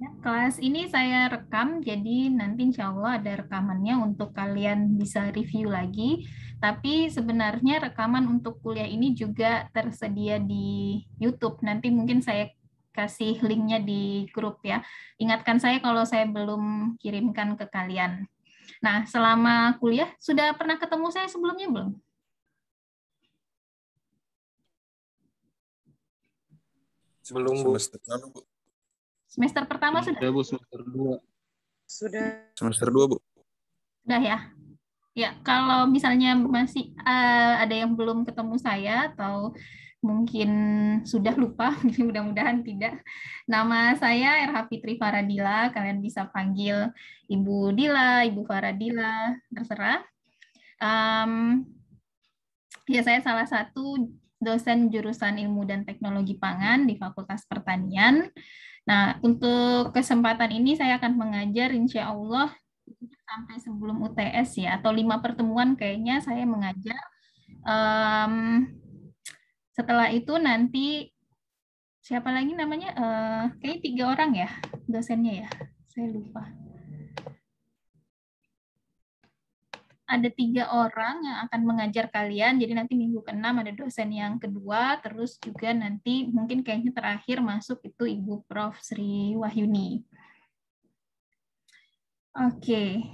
Ya, kelas ini saya rekam, jadi nanti insya Allah ada rekamannya untuk kalian bisa review lagi. Tapi sebenarnya rekaman untuk kuliah ini juga tersedia di YouTube. Nanti mungkin saya kasih linknya di grup ya. Ingatkan saya kalau saya belum kirimkan ke kalian. Nah, selama kuliah, sudah pernah ketemu saya sebelumnya belum? Sebelum Bu. Semester lalu, Bu. Semester pertama sudah? Bu, semester 2. Sudah. Semester 2, Bu. Sudah ya? Ya, kalau misalnya masih ada yang belum ketemu saya atau mungkin sudah lupa, mudah-mudahan tidak. Nama saya Erha Fitri Faradila, kalian bisa panggil Ibu Dila, Ibu Faradila, terserah. Ya, saya salah satu dosen jurusan Ilmu dan Teknologi Pangan di Fakultas Pertanian. Nah, untuk kesempatan ini saya akan mengajar insya Allah sampai sebelum UTS ya, atau 5 pertemuan kayaknya saya mengajar. Setelah itu nanti siapa lagi namanya? Kayaknya 3 orang ya dosennya ya, saya lupa. Ada 3 orang yang akan mengajar kalian, jadi nanti minggu ke-6 ada dosen yang kedua, terus juga nanti mungkin kayaknya terakhir masuk itu Ibu Prof. Sri Wahyuni. Oke,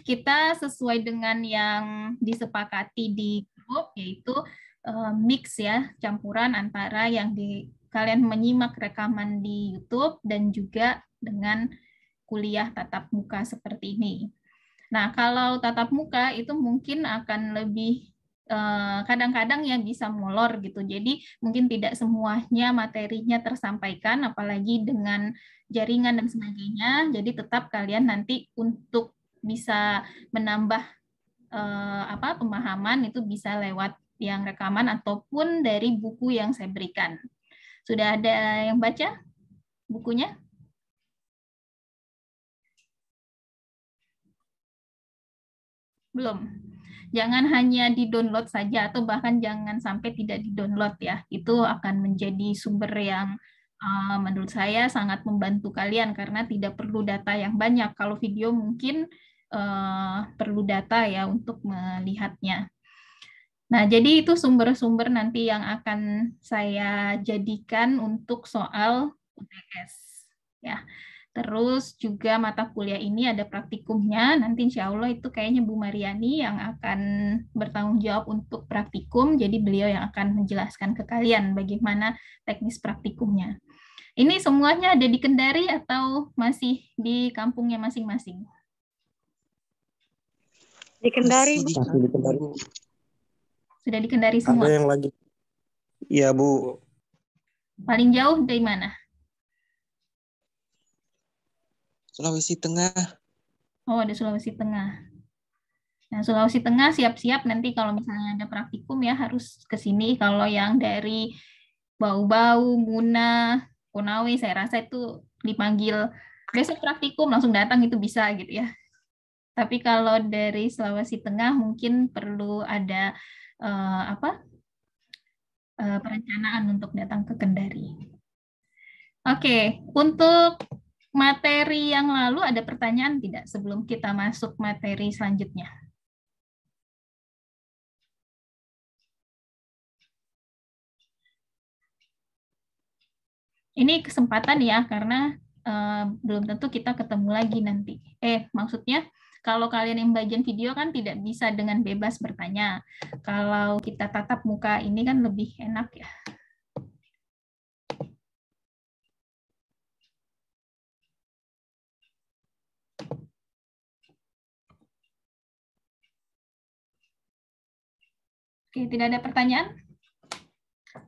kita sesuai dengan yang disepakati di grup, yaitu mix ya, campuran antara yang kalian menyimak rekaman di YouTube dan juga dengan kuliah tatap muka seperti ini. Nah, kalau tatap muka itu mungkin akan lebih kadang-kadang ya bisa molor gitu. Jadi mungkin tidak semuanya materinya tersampaikan, apalagi dengan jaringan dan sebagainya. Jadi tetap kalian nanti untuk bisa menambah pemahaman itu bisa lewat yang rekaman ataupun dari buku yang saya berikan. Sudah ada yang baca bukunya? Belum. Jangan hanya di-download saja atau bahkan jangan sampai tidak di-download ya. Itu akan menjadi sumber yang menurut saya sangat membantu kalian karena tidak perlu data yang banyak. Kalau video mungkin perlu data ya untuk melihatnya. Nah, jadi itu sumber-sumber nanti yang akan saya jadikan untuk soal UTS ya. Terus juga mata kuliah ini ada praktikumnya. Nanti insya Allah itu kayaknya Bu Mariani yang akan bertanggung jawab untuk praktikum. Jadi beliau yang akan menjelaskan ke kalian bagaimana teknis praktikumnya. Ini semuanya ada di Kendari atau masih di kampungnya masing-masing? Di Kendari. Masih di Kendari. Sudah di Kendari semua? Ada yang lagi. Iya, Bu. Paling jauh dari mana? Sulawesi Tengah. Oh, ada Sulawesi Tengah. Nah, Sulawesi Tengah siap-siap nanti kalau misalnya ada praktikum ya harus ke sini. Kalau yang dari Bau-Bau, Muna, Konawe, saya rasa itu dipanggil besok praktikum langsung datang itu bisa gitu ya. Tapi kalau dari Sulawesi Tengah mungkin perlu ada perencanaan untuk datang ke Kendari. Oke, untuk materi yang lalu ada pertanyaan tidak sebelum kita masuk materi selanjutnya? Ini kesempatan ya, karena belum tentu kita ketemu lagi nanti. Maksudnya kalau kalian yang bagian video kan tidak bisa dengan bebas bertanya. Kalau kita tatap muka ini kan lebih enak ya. Oke, tidak ada pertanyaan?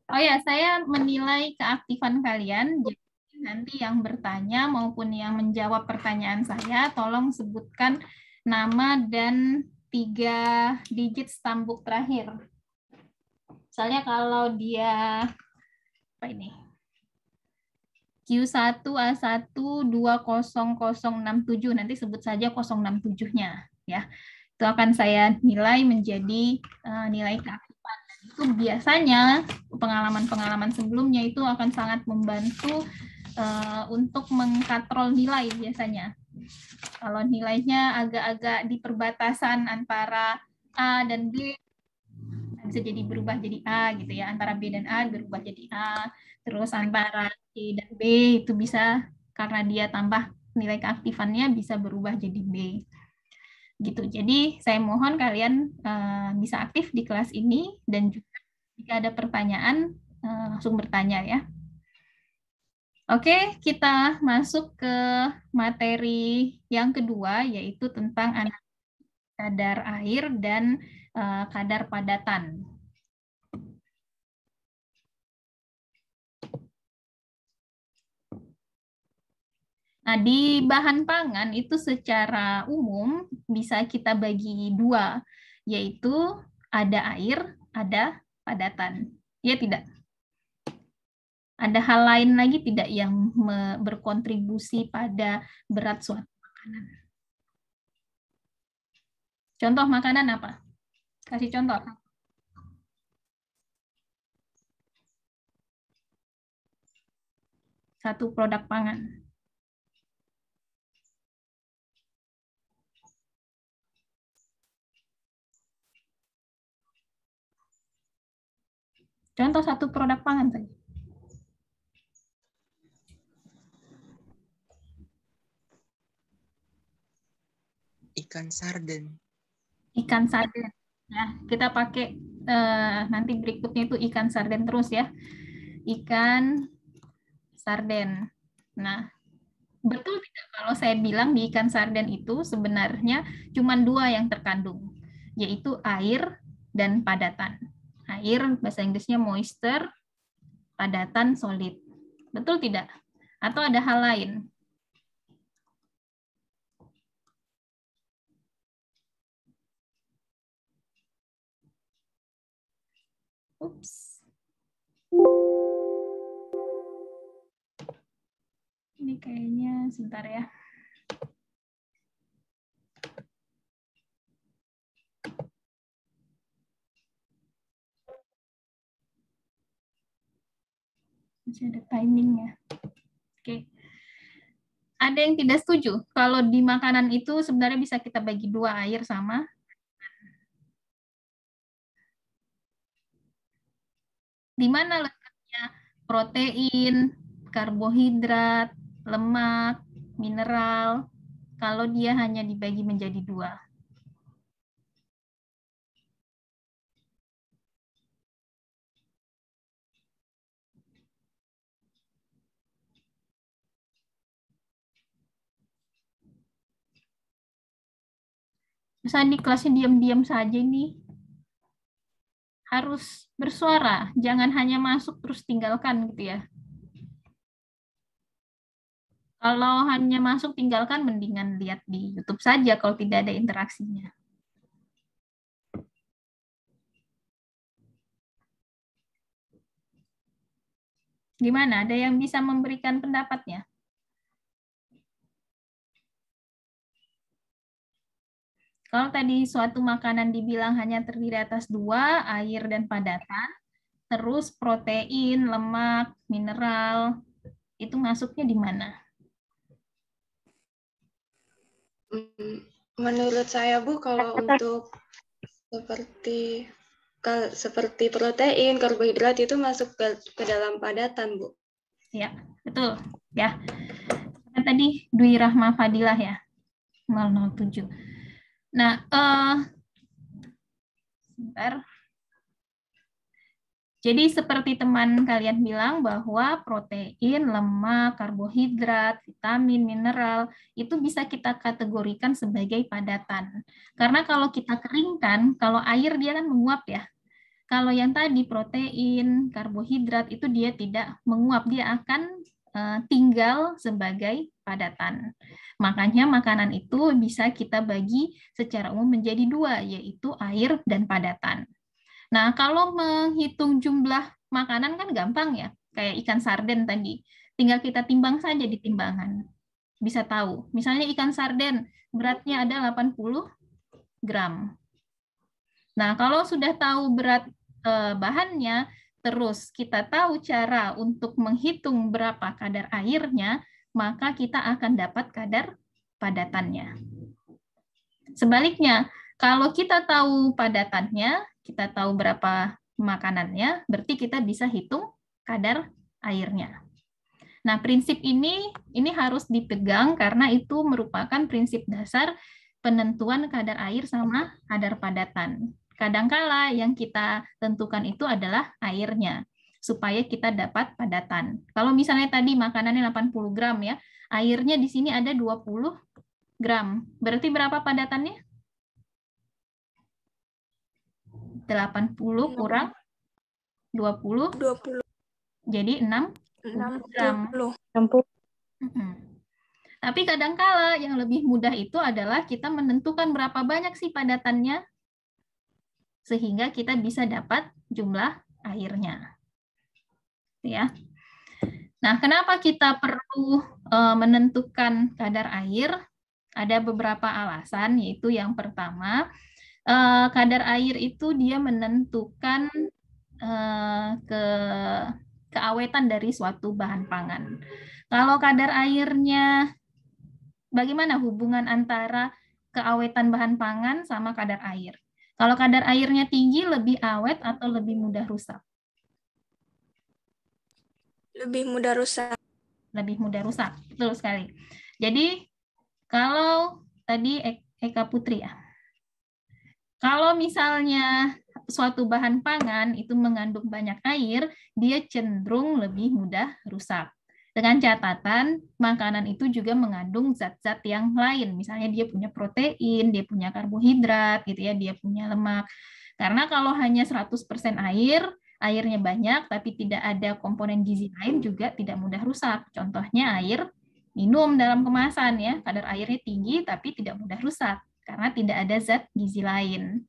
Oh ya, saya menilai keaktifan kalian. Jadi nanti yang bertanya maupun yang menjawab pertanyaan saya, tolong sebutkan nama dan 3 digit stambuk terakhir. Misalnya kalau dia apa ini? Q1A1200067, nanti sebut saja 067-nya ya. Itu akan saya nilai menjadi nilai keaktifan. Itu biasanya pengalaman-pengalaman sebelumnya itu akan sangat membantu untuk mengkatrol nilai biasanya. Kalau nilainya agak-agak di perbatasan antara A dan B, bisa jadi berubah jadi A gitu ya, antara B dan A berubah jadi A, terus antara C dan B itu bisa karena dia tambah nilai keaktifannya bisa berubah jadi B. Gitu. Jadi saya mohon kalian bisa aktif di kelas ini dan juga jika ada pertanyaan langsung bertanya ya. Oke, kita masuk ke materi yang kedua yaitu tentang kadar air dan kadar padatan. Nah, di bahan pangan itu secara umum bisa kita bagi dua, yaitu ada air, ada padatan. Ya tidak? Ada hal lain lagi tidak yang berkontribusi pada berat suatu makanan? Contoh makanan apa? Kasih contoh. Satu produk pangan. Contoh satu produk pangan saja. Ikan sarden. Ikan sarden. Ya, kita pakai nanti berikutnya itu ikan sarden terus ya. Ikan sarden. Nah, betul tidak kalau saya bilang di ikan sarden itu sebenarnya cuma dua yang terkandung, yaitu air dan padatan. Air, bahasa Inggrisnya moisture, padatan solid. Betul tidak? Atau ada hal lain? Ups. Ini kayaknya sebentar ya. Masih ada timingnya. Oke. Ada yang tidak setuju kalau di makanan itu sebenarnya bisa kita bagi dua, air sama di mana letaknya protein, karbohidrat, lemak, mineral, kalau dia hanya dibagi menjadi dua. Misalnya di kelasnya diam-diam saja nih. Harus bersuara, jangan hanya masuk terus tinggalkan gitu ya. Kalau hanya masuk tinggalkan, mendingan lihat di YouTube saja kalau tidak ada interaksinya. Gimana? Ada yang bisa memberikan pendapatnya? Kalau tadi suatu makanan dibilang hanya terdiri atas dua, air dan padatan, terus protein, lemak, mineral, itu masuknya di mana? Menurut saya, Bu, kalau untuk seperti protein, karbohidrat itu masuk ke dalam padatan, Bu. Ya, betul. Ya. Tadi Dwi Rahma Fadilah ya, 007. Nah, sebentar. Jadi seperti teman kalian bilang bahwa protein, lemak, karbohidrat, vitamin, mineral itu bisa kita kategorikan sebagai padatan. Karena kalau kita keringkan, kalau air dia kan menguap ya. Kalau yang tadi protein, karbohidrat itu dia tidak menguap, dia akan tinggal sebagai padatan. Makanya makanan itu bisa kita bagi secara umum menjadi dua, yaitu air dan padatan. Nah, kalau menghitung jumlah makanan kan gampang ya, kayak ikan sarden tadi. Tinggal kita timbang saja di timbangan. Bisa tahu. Misalnya ikan sarden beratnya ada 80 gram. Nah, kalau sudah tahu berat bahannya, terus kita tahu cara untuk menghitung berapa kadar airnya, maka kita akan dapat kadar padatannya. Sebaliknya, kalau kita tahu padatannya, kita tahu berapa makanannya, berarti kita bisa hitung kadar airnya. Nah, prinsip ini harus dipegang karena itu merupakan prinsip dasar penentuan kadar air sama kadar padatan. Kadangkala yang kita tentukan itu adalah airnya, supaya kita dapat padatan. Kalau misalnya tadi makanannya 80 gram ya, airnya di sini ada 20 gram. Berarti berapa padatannya? 80 kurang 20. 20. Jadi 6 gram. 60. Tapi kadangkala yang lebih mudah itu adalah kita menentukan berapa banyak sih padatannya, sehingga kita bisa dapat jumlah airnya. Ya. Nah, kenapa kita perlu menentukan kadar air? Ada beberapa alasan, yaitu yang pertama, kadar air itu dia menentukan keawetan dari suatu bahan pangan. Kalau kadar airnya, bagaimana hubungan antara keawetan bahan pangan sama kadar air? Kalau kadar airnya tinggi, lebih awet atau lebih mudah rusak? Lebih mudah rusak. Lebih mudah rusak, betul sekali. Jadi, kalau tadi Eka Putri ya, kalau misalnya suatu bahan pangan itu mengandung banyak air, dia cenderung lebih mudah rusak. Dengan catatan, makanan itu juga mengandung zat-zat yang lain. Misalnya dia punya protein, dia punya karbohidrat, gitu ya, dia punya lemak. Karena kalau hanya 100% air, airnya banyak, tapi tidak ada komponen gizi lain juga tidak mudah rusak. Contohnya air minum dalam kemasan, ya, kadar airnya tinggi, tapi tidak mudah rusak, karena tidak ada zat gizi lain.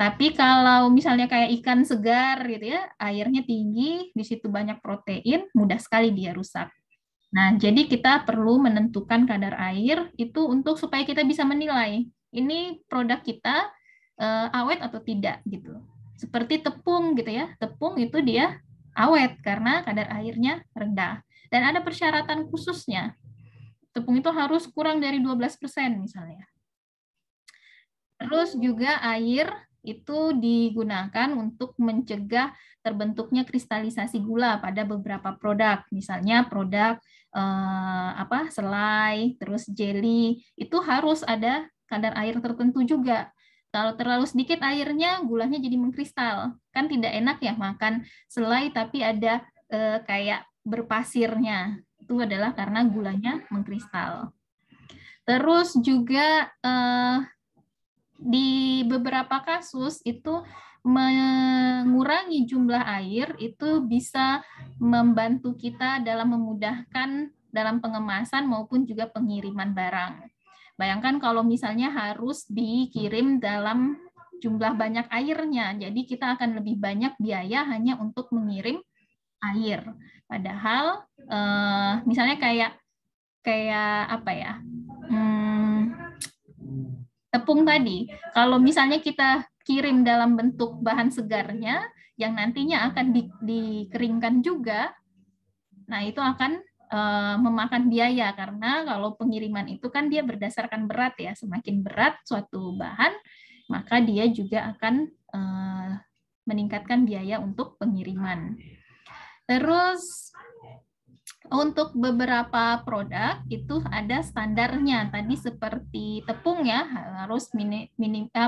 Tapi kalau misalnya kayak ikan segar gitu ya, airnya tinggi, di situ banyak protein, mudah sekali dia rusak. Nah, jadi kita perlu menentukan kadar air itu untuk supaya kita bisa menilai ini produk kita awet atau tidak gitu. Seperti tepung gitu ya, tepung itu dia awet karena kadar airnya rendah. Dan ada persyaratan khususnya. Tepung itu harus kurang dari 12% misalnya. Terus juga air itu digunakan untuk mencegah terbentuknya kristalisasi gula pada beberapa produk, misalnya produk selai, terus jelly, itu harus ada kadar air tertentu juga. Kalau terlalu sedikit airnya, gulanya jadi mengkristal. Kan tidak enak ya makan selai tapi ada kayak berpasirnya. Itu adalah karena gulanya mengkristal. Terus juga di beberapa kasus itu mengurangi jumlah air itu bisa membantu kita dalam memudahkan dalam pengemasan maupun juga pengiriman barang. Bayangkan kalau misalnya harus dikirim dalam jumlah banyak airnya, jadi kita akan lebih banyak biaya hanya untuk mengirim air. Padahal misalnya kayak apa ya? Tepung tadi, kalau misalnya kita kirim dalam bentuk bahan segarnya, yang nantinya akan dikeringkan juga, nah itu akan memakan biaya, karena kalau pengiriman itu kan dia berdasarkan berat ya, semakin berat suatu bahan, maka dia juga akan meningkatkan biaya untuk pengiriman. Terus, untuk beberapa produk itu ada standarnya. Tadi seperti tepung ya, harus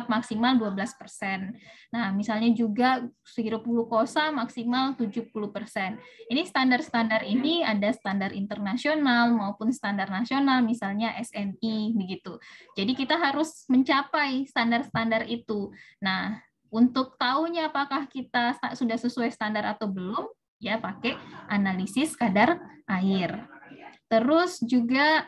maksimal 12%. Nah, misalnya juga sirup glukosa maksimal 70%. Ini standar-standar ini ada standar internasional maupun standar nasional, misalnya SNI begitu. Jadi kita harus mencapai standar-standar itu. Nah, untuk tahunya apakah kita sudah sesuai standar atau belum, ya pakai analisis kadar air. Terus juga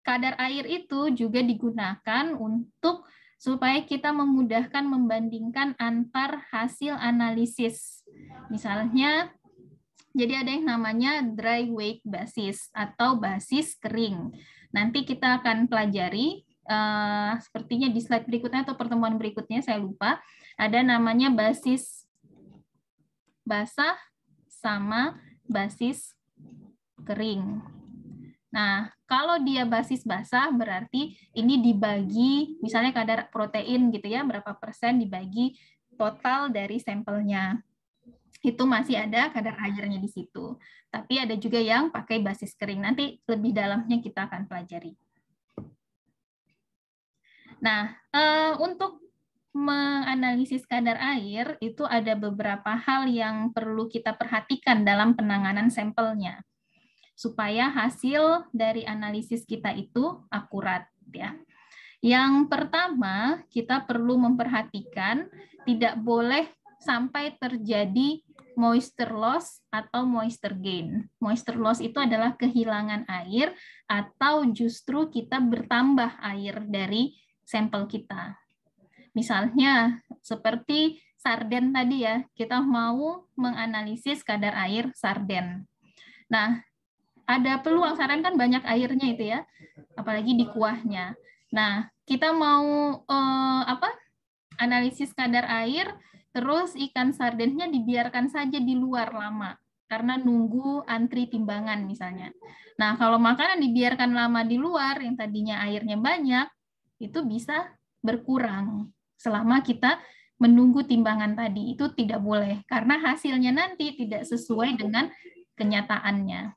kadar air itu juga digunakan untuk supaya kita memudahkan membandingkan antar hasil analisis. Misalnya, jadi ada yang namanya dry weight basis atau basis kering. Nanti kita akan pelajari sepertinya di slide berikutnya atau pertemuan berikutnya, saya lupa, ada namanya basis basah sama basis kering. Nah, kalau dia basis basah berarti ini dibagi, misalnya kadar protein gitu ya, berapa persen dibagi total dari sampelnya. Itu masih ada kadar airnya di situ. Tapi ada juga yang pakai basis kering. Nanti lebih dalamnya kita akan pelajari. Nah, untuk menganalisis kadar air itu ada beberapa hal yang perlu kita perhatikan dalam penanganan sampelnya, supaya hasil dari analisis kita itu akurat ya. Yang pertama, kita perlu memperhatikan tidak boleh sampai terjadi moisture loss atau moisture gain. Moisture loss itu adalah kehilangan air atau justru kita bertambah air dari sampel kita. Misalnya seperti sarden tadi ya, kita mau menganalisis kadar air sarden. Nah, ada peluang, sarden kan banyak airnya itu ya, apalagi di kuahnya. Nah, kita mau analisis kadar air, terus ikan sardennya dibiarkan saja di luar lama, karena nunggu antri timbangan misalnya. Nah, kalau makanan dibiarkan lama di luar, yang tadinya airnya banyak, itu bisa berkurang selama kita menunggu timbangan tadi. Itu tidak boleh, karena hasilnya nanti tidak sesuai dengan kenyataannya.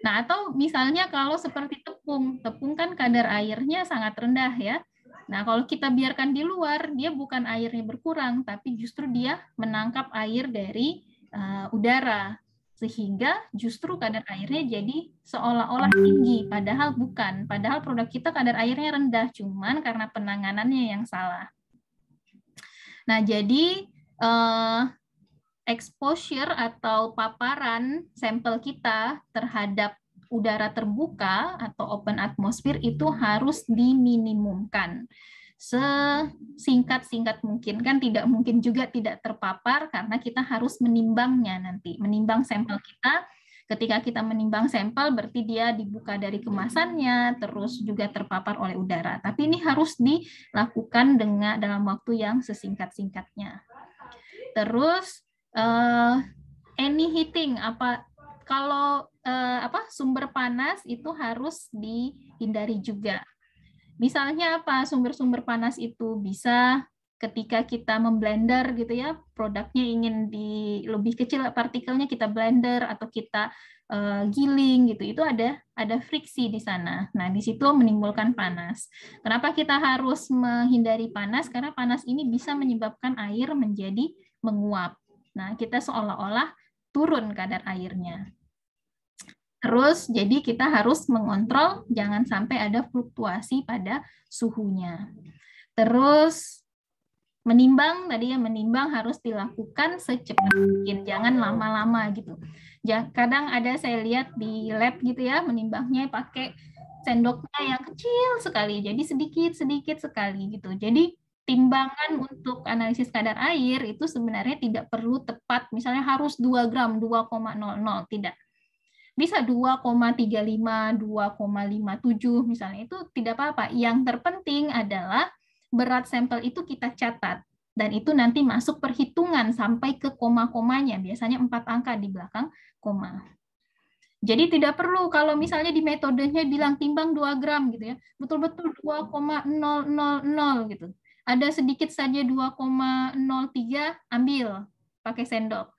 Nah, atau misalnya kalau seperti tepung kan kadar airnya sangat rendah ya. Nah, kalau kita biarkan di luar, dia bukan airnya berkurang, tapi justru dia menangkap air dari udara, sehingga justru kadar airnya jadi seolah-olah tinggi, padahal bukan. Padahal produk kita kadar airnya rendah, cuman karena penanganannya yang salah. Nah, jadi exposure atau paparan sampel kita terhadap udara terbuka atau open atmosphere itu harus diminimumkan sesingkat-singkat mungkin. Kan tidak mungkin juga tidak terpapar karena kita harus menimbangnya nanti. Menimbang sampel kita, ketika kita menimbang sampel berarti dia dibuka dari kemasannya, terus juga terpapar oleh udara. Tapi ini harus dilakukan dalam waktu yang sesingkat-singkatnya. Terus any heating, kalau sumber panas itu harus dihindari juga. Misalnya apa? Sumber-sumber panas itu bisa ketika kita memblender gitu ya, produknya ingin lebih kecil partikelnya, kita blender atau kita giling gitu, itu ada friksi di sana. Nah, di situ menimbulkan panas. Kenapa kita harus menghindari panas? Karena panas ini bisa menyebabkan air menjadi menguap. Nah, kita seolah-olah turun kadar airnya. Terus, jadi kita harus mengontrol jangan sampai ada fluktuasi pada suhunya. Terus, menimbang, tadi ya menimbang harus dilakukan secepat mungkin, jangan lama-lama gitu. Kadang ada saya lihat di lab gitu ya, menimbangnya pakai sendoknya yang kecil sekali, jadi sedikit-sedikit sekali gitu. Jadi, timbangan untuk analisis kadar air itu sebenarnya tidak perlu tepat, misalnya harus 2 gram, 2,00, tidak. Bisa 2,35, 2,57 misalnya, itu tidak apa-apa. Yang terpenting adalah berat sampel itu kita catat, dan itu nanti masuk perhitungan sampai ke koma-komanya, biasanya 4 angka di belakang koma. Jadi tidak perlu kalau misalnya di metodenya bilang timbang 2 gram gitu ya, betul-betul 2,000 gitu. Ada sedikit saja 2,03, ambil pakai sendok.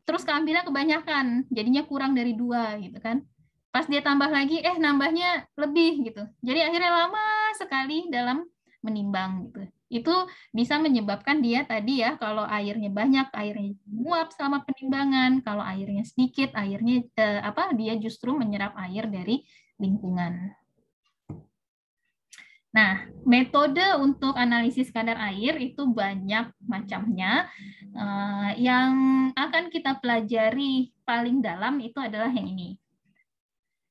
Terus keambilnya kebanyakan, jadinya kurang dari 2 gitu kan. Pas dia tambah lagi, nambahnya lebih gitu. Jadi akhirnya lama sekali dalam menimbang gitu. Itu bisa menyebabkan dia tadi ya, kalau airnya banyak, airnya menguap selama penimbangan. Kalau airnya sedikit, airnya dia justru menyerap air dari lingkungan. Nah, metode untuk analisis kadar air itu banyak macamnya. Yang akan kita pelajari paling dalam itu adalah yang ini.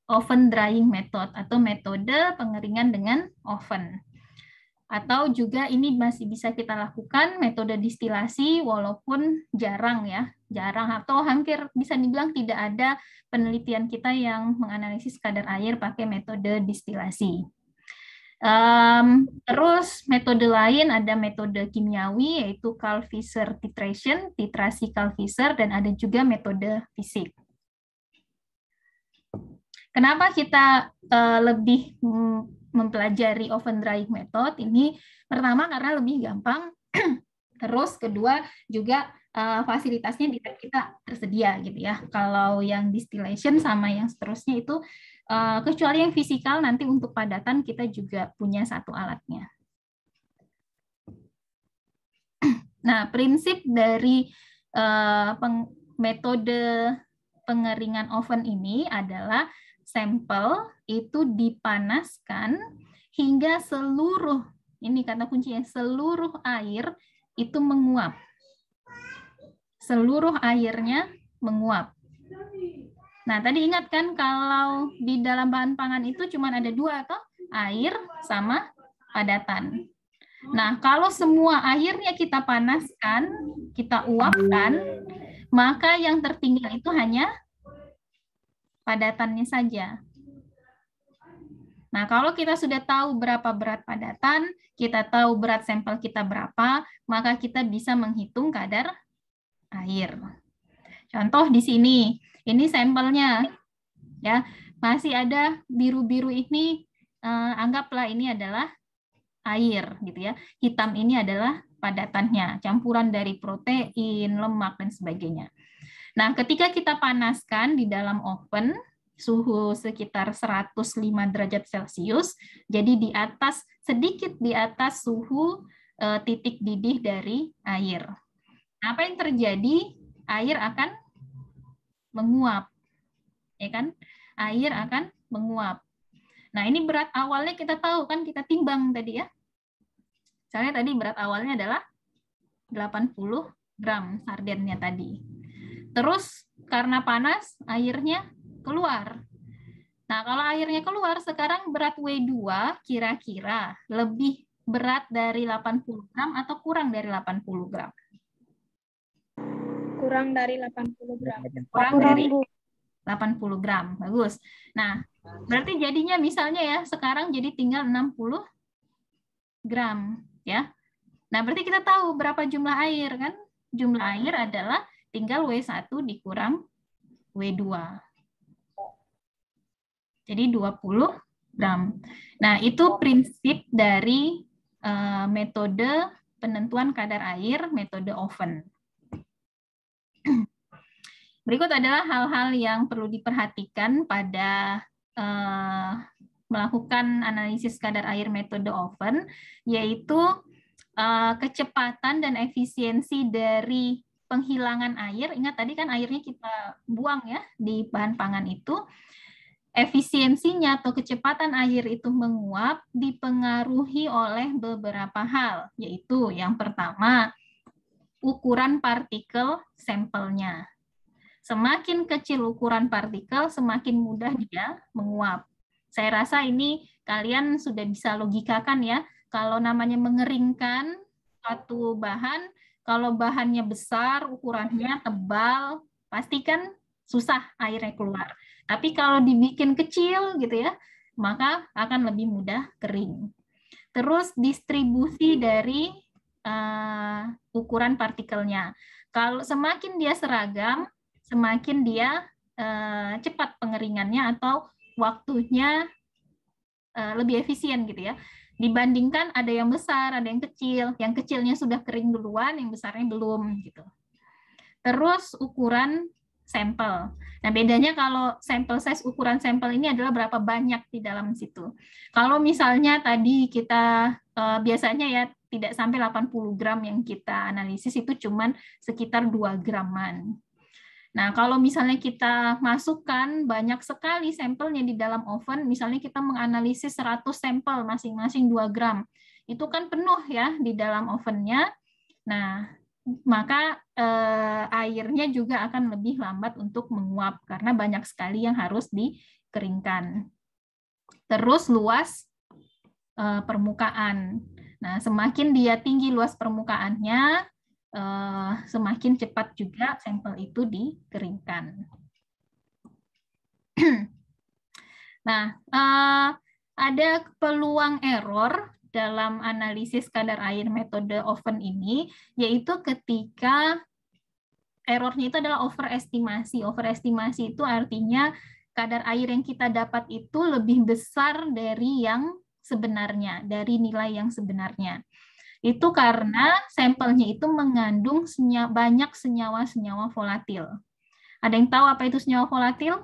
Oven drying method atau metode pengeringan dengan oven. Atau juga ini masih bisa kita lakukan metode distilasi walaupun jarang ya. Jarang atau hampir bisa dibilang tidak ada penelitian kita yang menganalisis kadar air pakai metode distilasi. Terus metode lain ada metode kimiawi yaitu Karl-Fischer titration, titrasi Karl-Fischer, dan ada juga metode fisik. Kenapa kita lebih mempelajari oven drying method ini? Pertama karena lebih gampang, terus kedua juga fasilitasnya di lab kita tersedia gitu ya. Kalau yang distillation sama yang seterusnya itu kecuali yang fisikal, nanti untuk padatan kita juga punya satu alatnya. Nah, prinsip dari metode pengeringan oven ini adalah sampel itu dipanaskan hingga seluruh, ini kata kuncinya, seluruh air itu menguap. Seluruh airnya menguap. Nah, tadi ingat kan kalau di dalam bahan pangan itu cuma ada dua, atau air sama padatan. Nah, kalau semua airnya kita panaskan, kita uapkan, maka yang tertinggal itu hanya padatannya saja. Nah, kalau kita sudah tahu berapa berat padatan, kita tahu berat sampel kita berapa, maka kita bisa menghitung kadar air. Contoh di sini, ini sampelnya, ya masih ada biru-biru ini, anggaplah ini adalah air, gitu ya. Hitam ini adalah padatannya, campuran dari protein, lemak dan sebagainya. Nah, ketika kita panaskan di dalam oven suhu sekitar 105 derajat Celcius, jadi di atas, sedikit di atas suhu titik didih dari air. Apa yang terjadi? Air akan menguap, ya kan? Air akan menguap. Nah, ini berat awalnya kita tahu kan, kita timbang tadi ya. Misalnya tadi berat awalnya adalah 80 gram sardennya tadi. Terus karena panas, airnya keluar. Nah, kalau airnya keluar, sekarang berat W2 kira-kira lebih berat dari 80 gram atau kurang dari 80 gram? Kurang dari 80 gram. Kurang dari 80 gram. Bagus. Nah, berarti jadinya misalnya ya, sekarang jadi tinggal 60 gram. Ya. Nah, berarti kita tahu berapa jumlah air kan? Jumlah air adalah tinggal W1 dikurang W2. Jadi 20 gram. Nah, itu prinsip dari metode penentuan kadar air, metode oven. Berikut adalah hal-hal yang perlu diperhatikan pada melakukan analisis kadar air metode oven, yaitu kecepatan dan efisiensi dari penghilangan air. Ingat tadi kan airnya kita buang ya di bahan pangan itu. Efisiensinya atau kecepatan air itu menguap dipengaruhi oleh beberapa hal, yaitu yang pertama, ukuran partikel sampelnya. Semakin kecil ukuran partikel, semakin mudah dia menguap. Saya rasa ini kalian sudah bisa logikakan ya. Kalau namanya mengeringkan suatu bahan, kalau bahannya besar, ukurannya tebal, pasti kan susah airnya keluar. Tapi kalau dibikin kecil gitu ya, maka akan lebih mudah kering. Terus distribusi dari ukuran partikelnya. Kalau semakin dia seragam, semakin dia cepat pengeringannya atau waktunya lebih efisien gitu ya. Dibandingkan ada yang besar, ada yang kecil. Yang kecilnya sudah kering duluan, yang besarnya belum gitu. Terus ukuran sampel. Nah, bedanya kalau sampel size, ukuran sampel ini adalah berapa banyak di dalam situ. Kalau misalnya tadi kita biasanya ya tidak sampai 80 gram yang kita analisis, itu cuman sekitar 2 graman. Nah, kalau misalnya kita masukkan banyak sekali sampelnya di dalam oven, misalnya kita menganalisis 100 sampel masing-masing 2 gram, itu kan penuh ya di dalam ovennya. Nah, maka airnya juga akan lebih lambat untuk menguap karena banyak sekali yang harus dikeringkan. Terus luas permukaan. Nah, semakin dia tinggi luas permukaannya, semakin cepat juga sampel itu dikeringkan. Nah, ada peluang error dalam analisis kadar air metode oven ini, yaitu ketika errornya itu adalah overestimasi. Overestimasi itu artinya kadar air yang kita dapat itu lebih besar dari yang sebenarnya, dari nilai yang sebenarnya. Itu karena sampelnya itu mengandung banyak senyawa-senyawa volatil. Ada yang tahu apa itu senyawa volatil?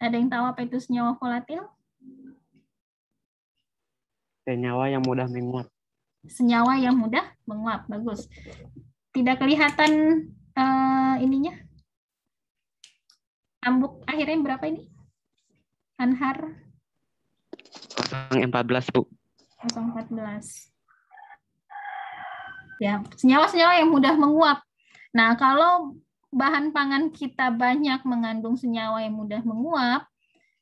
Ada yang tahu apa itu senyawa volatil? Senyawa yang mudah menguap. Senyawa yang mudah menguap, bagus. Tidak kelihatan ininya? Ambuk akhirnya berapa ini? Anhar? 0,14, Bu. 0,14. Ya, senyawa-senyawa yang mudah menguap. Nah, kalau bahan pangan kita banyak mengandung senyawa yang mudah menguap,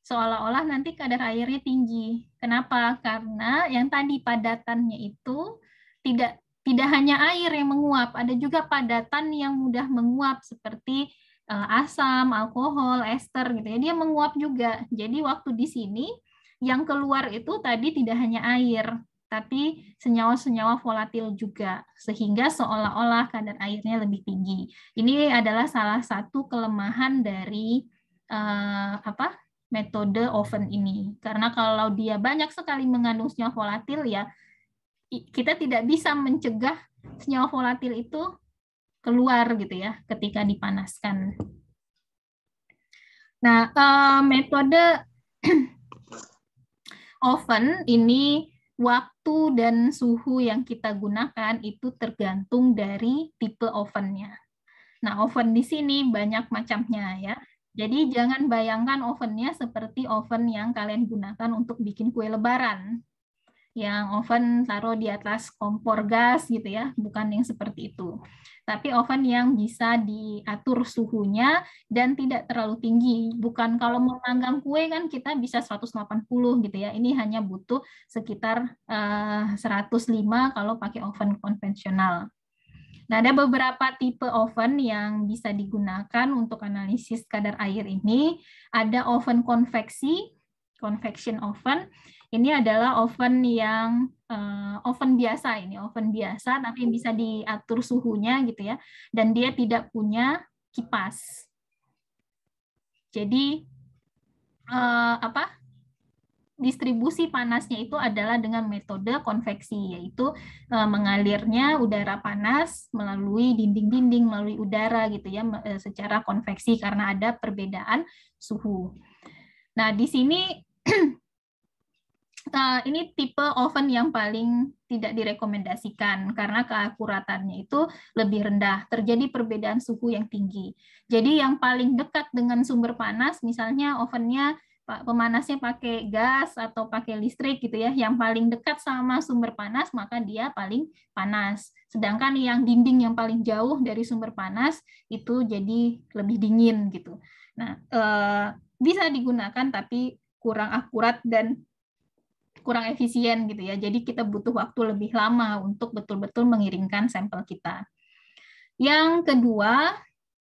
seolah-olah nanti kadar airnya tinggi. Kenapa? Karena yang tadi padatannya itu tidak hanya air yang menguap, ada juga padatan yang mudah menguap seperti asam, alkohol, ester gitu ya. Dia menguap juga. Jadi waktu di sini yang keluar itu tadi tidak hanya air, tapi senyawa-senyawa volatil juga, sehingga seolah-olah kadar airnya lebih tinggi. Ini adalah salah satu kelemahan dari metode oven ini. Karena kalau dia banyak sekali mengandung senyawa volatil, ya kita tidak bisa mencegah senyawa volatil itu keluar gitu ya ketika dipanaskan. Nah, metode oven ini waktu dan suhu yang kita gunakan itu tergantung dari tipe ovennya. Nah, oven di sini banyak macamnya ya. Jadi jangan bayangkan ovennya seperti oven yang kalian gunakan untuk bikin kue lebaran. Yang oven taruh di atas kompor gas gitu ya, bukan yang seperti itu. Tapi oven yang bisa diatur suhunya dan tidak terlalu tinggi. Bukan kalau mau panggang kue kan kita bisa 180 gitu ya. Ini hanya butuh sekitar 105 kalau pakai oven konvensional. Nah, ada beberapa tipe oven yang bisa digunakan untuk analisis kadar air ini. Ada oven konveksi, convection oven. Ini adalah oven yang oven biasa, ini oven biasa, tapi bisa diatur suhunya gitu ya. Dan dia tidak punya kipas. Jadi distribusi panasnya itu adalah dengan metode konveksi, yaitu mengalirnya udara panas melalui dinding-dinding, melalui udara gitu ya, secara konveksi karena ada perbedaan suhu. Nah, di sini ini tipe oven yang paling tidak direkomendasikan karena keakuratannya itu lebih rendah, terjadi perbedaan suhu yang tinggi. Jadi yang paling dekat dengan sumber panas, misalnya ovennya pemanasnya pakai gas atau pakai listrik gitu ya, yang paling dekat sama sumber panas maka dia paling panas. Sedangkan yang dinding yang paling jauh dari sumber panas itu jadi lebih dingin gitu. Nah, bisa digunakan tapi kurang akurat dan kurang efisien gitu ya. Jadi kita butuh waktu lebih lama untuk betul-betul mengiringkan sampel kita. Yang kedua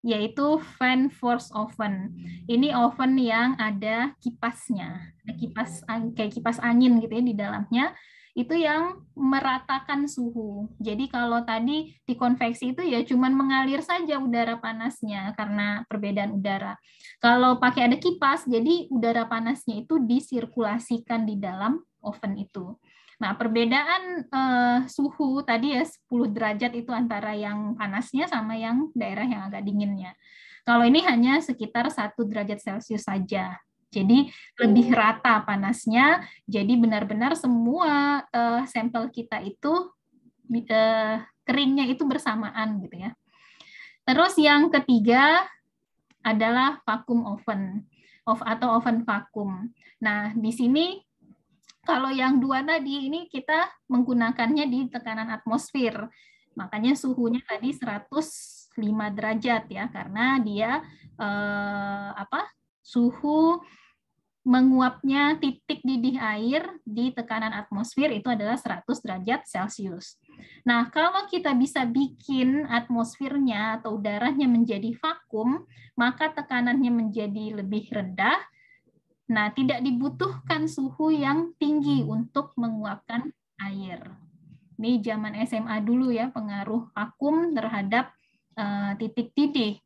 yaitu fan force oven. Ini oven yang ada kipasnya, ada kipas kayak kipas angin gitu ya di dalamnya, itu yang meratakan suhu. Jadi kalau tadi di konveksi itu ya cuman mengalir saja udara panasnya karena perbedaan udara. Kalau pakai ada kipas, jadi udara panasnya itu disirkulasikan di dalam oven itu. Nah, perbedaan suhu tadi ya 10 derajat itu antara yang panasnya sama yang daerah yang agak dinginnya. Kalau ini hanya sekitar 1 derajat Celcius saja. Jadi lebih rata panasnya, jadi benar-benar semua sampel kita itu keringnya itu bersamaan gitu ya. Terus yang ketiga adalah vacuum oven atau oven vakum. Nah, di sini kalau yang dua tadi ini kita menggunakannya di tekanan atmosfer. Makanya suhunya tadi 105 derajat ya, karena dia suhu menguapnya titik didih air di tekanan atmosfer itu adalah 100 derajat Celcius. Nah, kalau kita bisa bikin atmosfernya atau udaranya menjadi vakum, maka tekanannya menjadi lebih rendah. Nah, tidak dibutuhkan suhu yang tinggi untuk menguapkan air. Ini zaman SMA dulu ya, pengaruh vakum terhadap titik didih.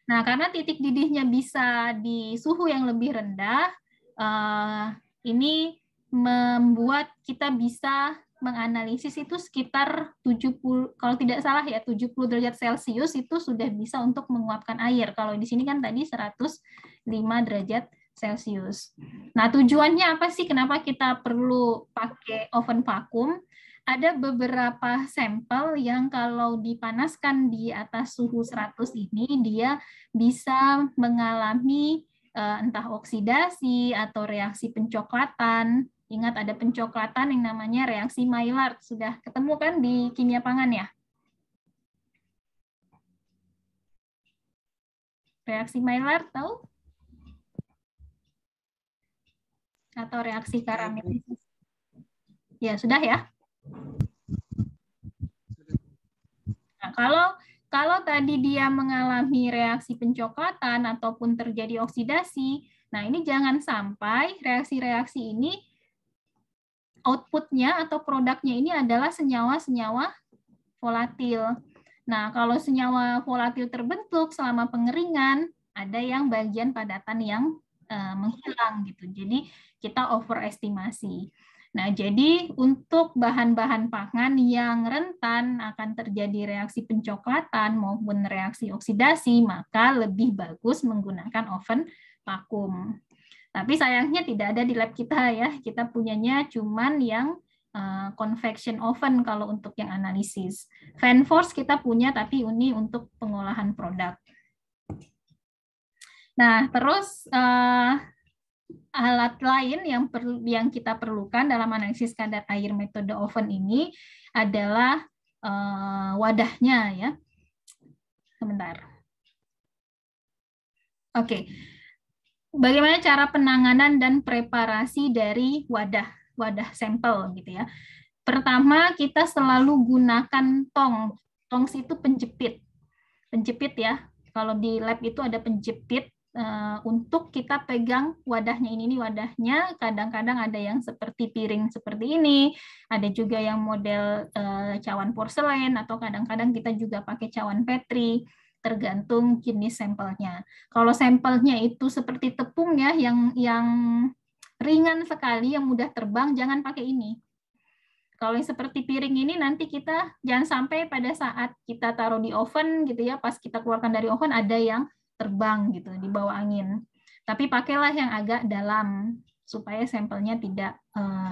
Nah, karena titik didihnya bisa di suhu yang lebih rendah, ini membuat kita bisa menganalisis itu sekitar 70, kalau tidak salah ya, 70 derajat Celcius itu sudah bisa untuk menguapkan air. Kalau di sini kan tadi 105 derajat Celcius. Nah, tujuannya apa sih? Kenapa kita perlu pakai oven vakum? Ada beberapa sampel yang kalau dipanaskan di atas suhu 100 ini, dia bisa mengalami entah oksidasi atau reaksi pencoklatan. Ingat ada pencoklatan yang namanya reaksi Maillard. Sudah ketemu kan di kimia pangan ya? Reaksi Maillard tahu? Atau reaksi karamelisis? Ya, sudah ya? Nah, kalau tadi dia mengalami reaksi pencoklatan ataupun terjadi oksidasi, nah ini jangan sampai reaksi-reaksi ini outputnya atau produknya ini adalah senyawa-senyawa volatil. Nah, kalau senyawa volatil terbentuk selama pengeringan, ada yang bagian padatan yang menghilang gitu. Jadi kita overestimasi. Nah, jadi untuk bahan-bahan pangan yang rentan akan terjadi reaksi pencoklatan maupun reaksi oksidasi, maka lebih bagus menggunakan oven vakum. Tapi sayangnya tidak ada di lab kita ya. Kita punyanya cuman yang convection oven kalau untuk yang analisis. Fanforce kita punya tapi ini untuk pengolahan produk. Nah, terus alat lain yang kita perlukan dalam analisis kadar air metode oven ini adalah wadahnya ya. Sebentar. Oke. Bagaimana cara penanganan dan preparasi dari wadah sampel gitu ya. Pertama, kita selalu gunakan tong. Tongs itu penjepit. Penjepit ya. Kalau di lab itu ada penjepit untuk kita pegang wadahnya ini wadahnya. Kadang-kadang ada yang seperti piring seperti ini, ada juga yang model cawan porselen atau kadang-kadang kita juga pakai cawan petri. Tergantung jenis sampelnya. Kalau sampelnya itu seperti tepung ya, yang ringan sekali, yang mudah terbang, jangan pakai ini. Kalau yang seperti piring ini nanti kita jangan sampai pada saat kita taruh di oven gitu ya, pas kita keluarkan dari oven ada yang terbang gitu di bawah angin. Tapi pakailah yang agak dalam supaya sampelnya tidak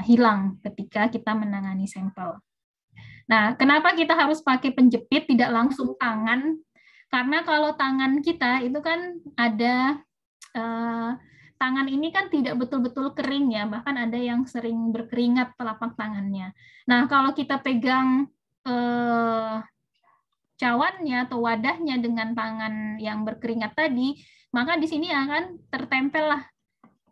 hilang ketika kita menangani sampel. Nah, kenapa kita harus pakai penjepit tidak langsung tangan? Karena kalau tangan kita itu kan ada tangan ini kan tidak betul-betul kering ya, bahkan ada yang sering berkeringat telapak tangannya. Nah, kalau kita pegang cawannya atau wadahnya dengan tangan yang berkeringat tadi, maka di sini akan tertempel lah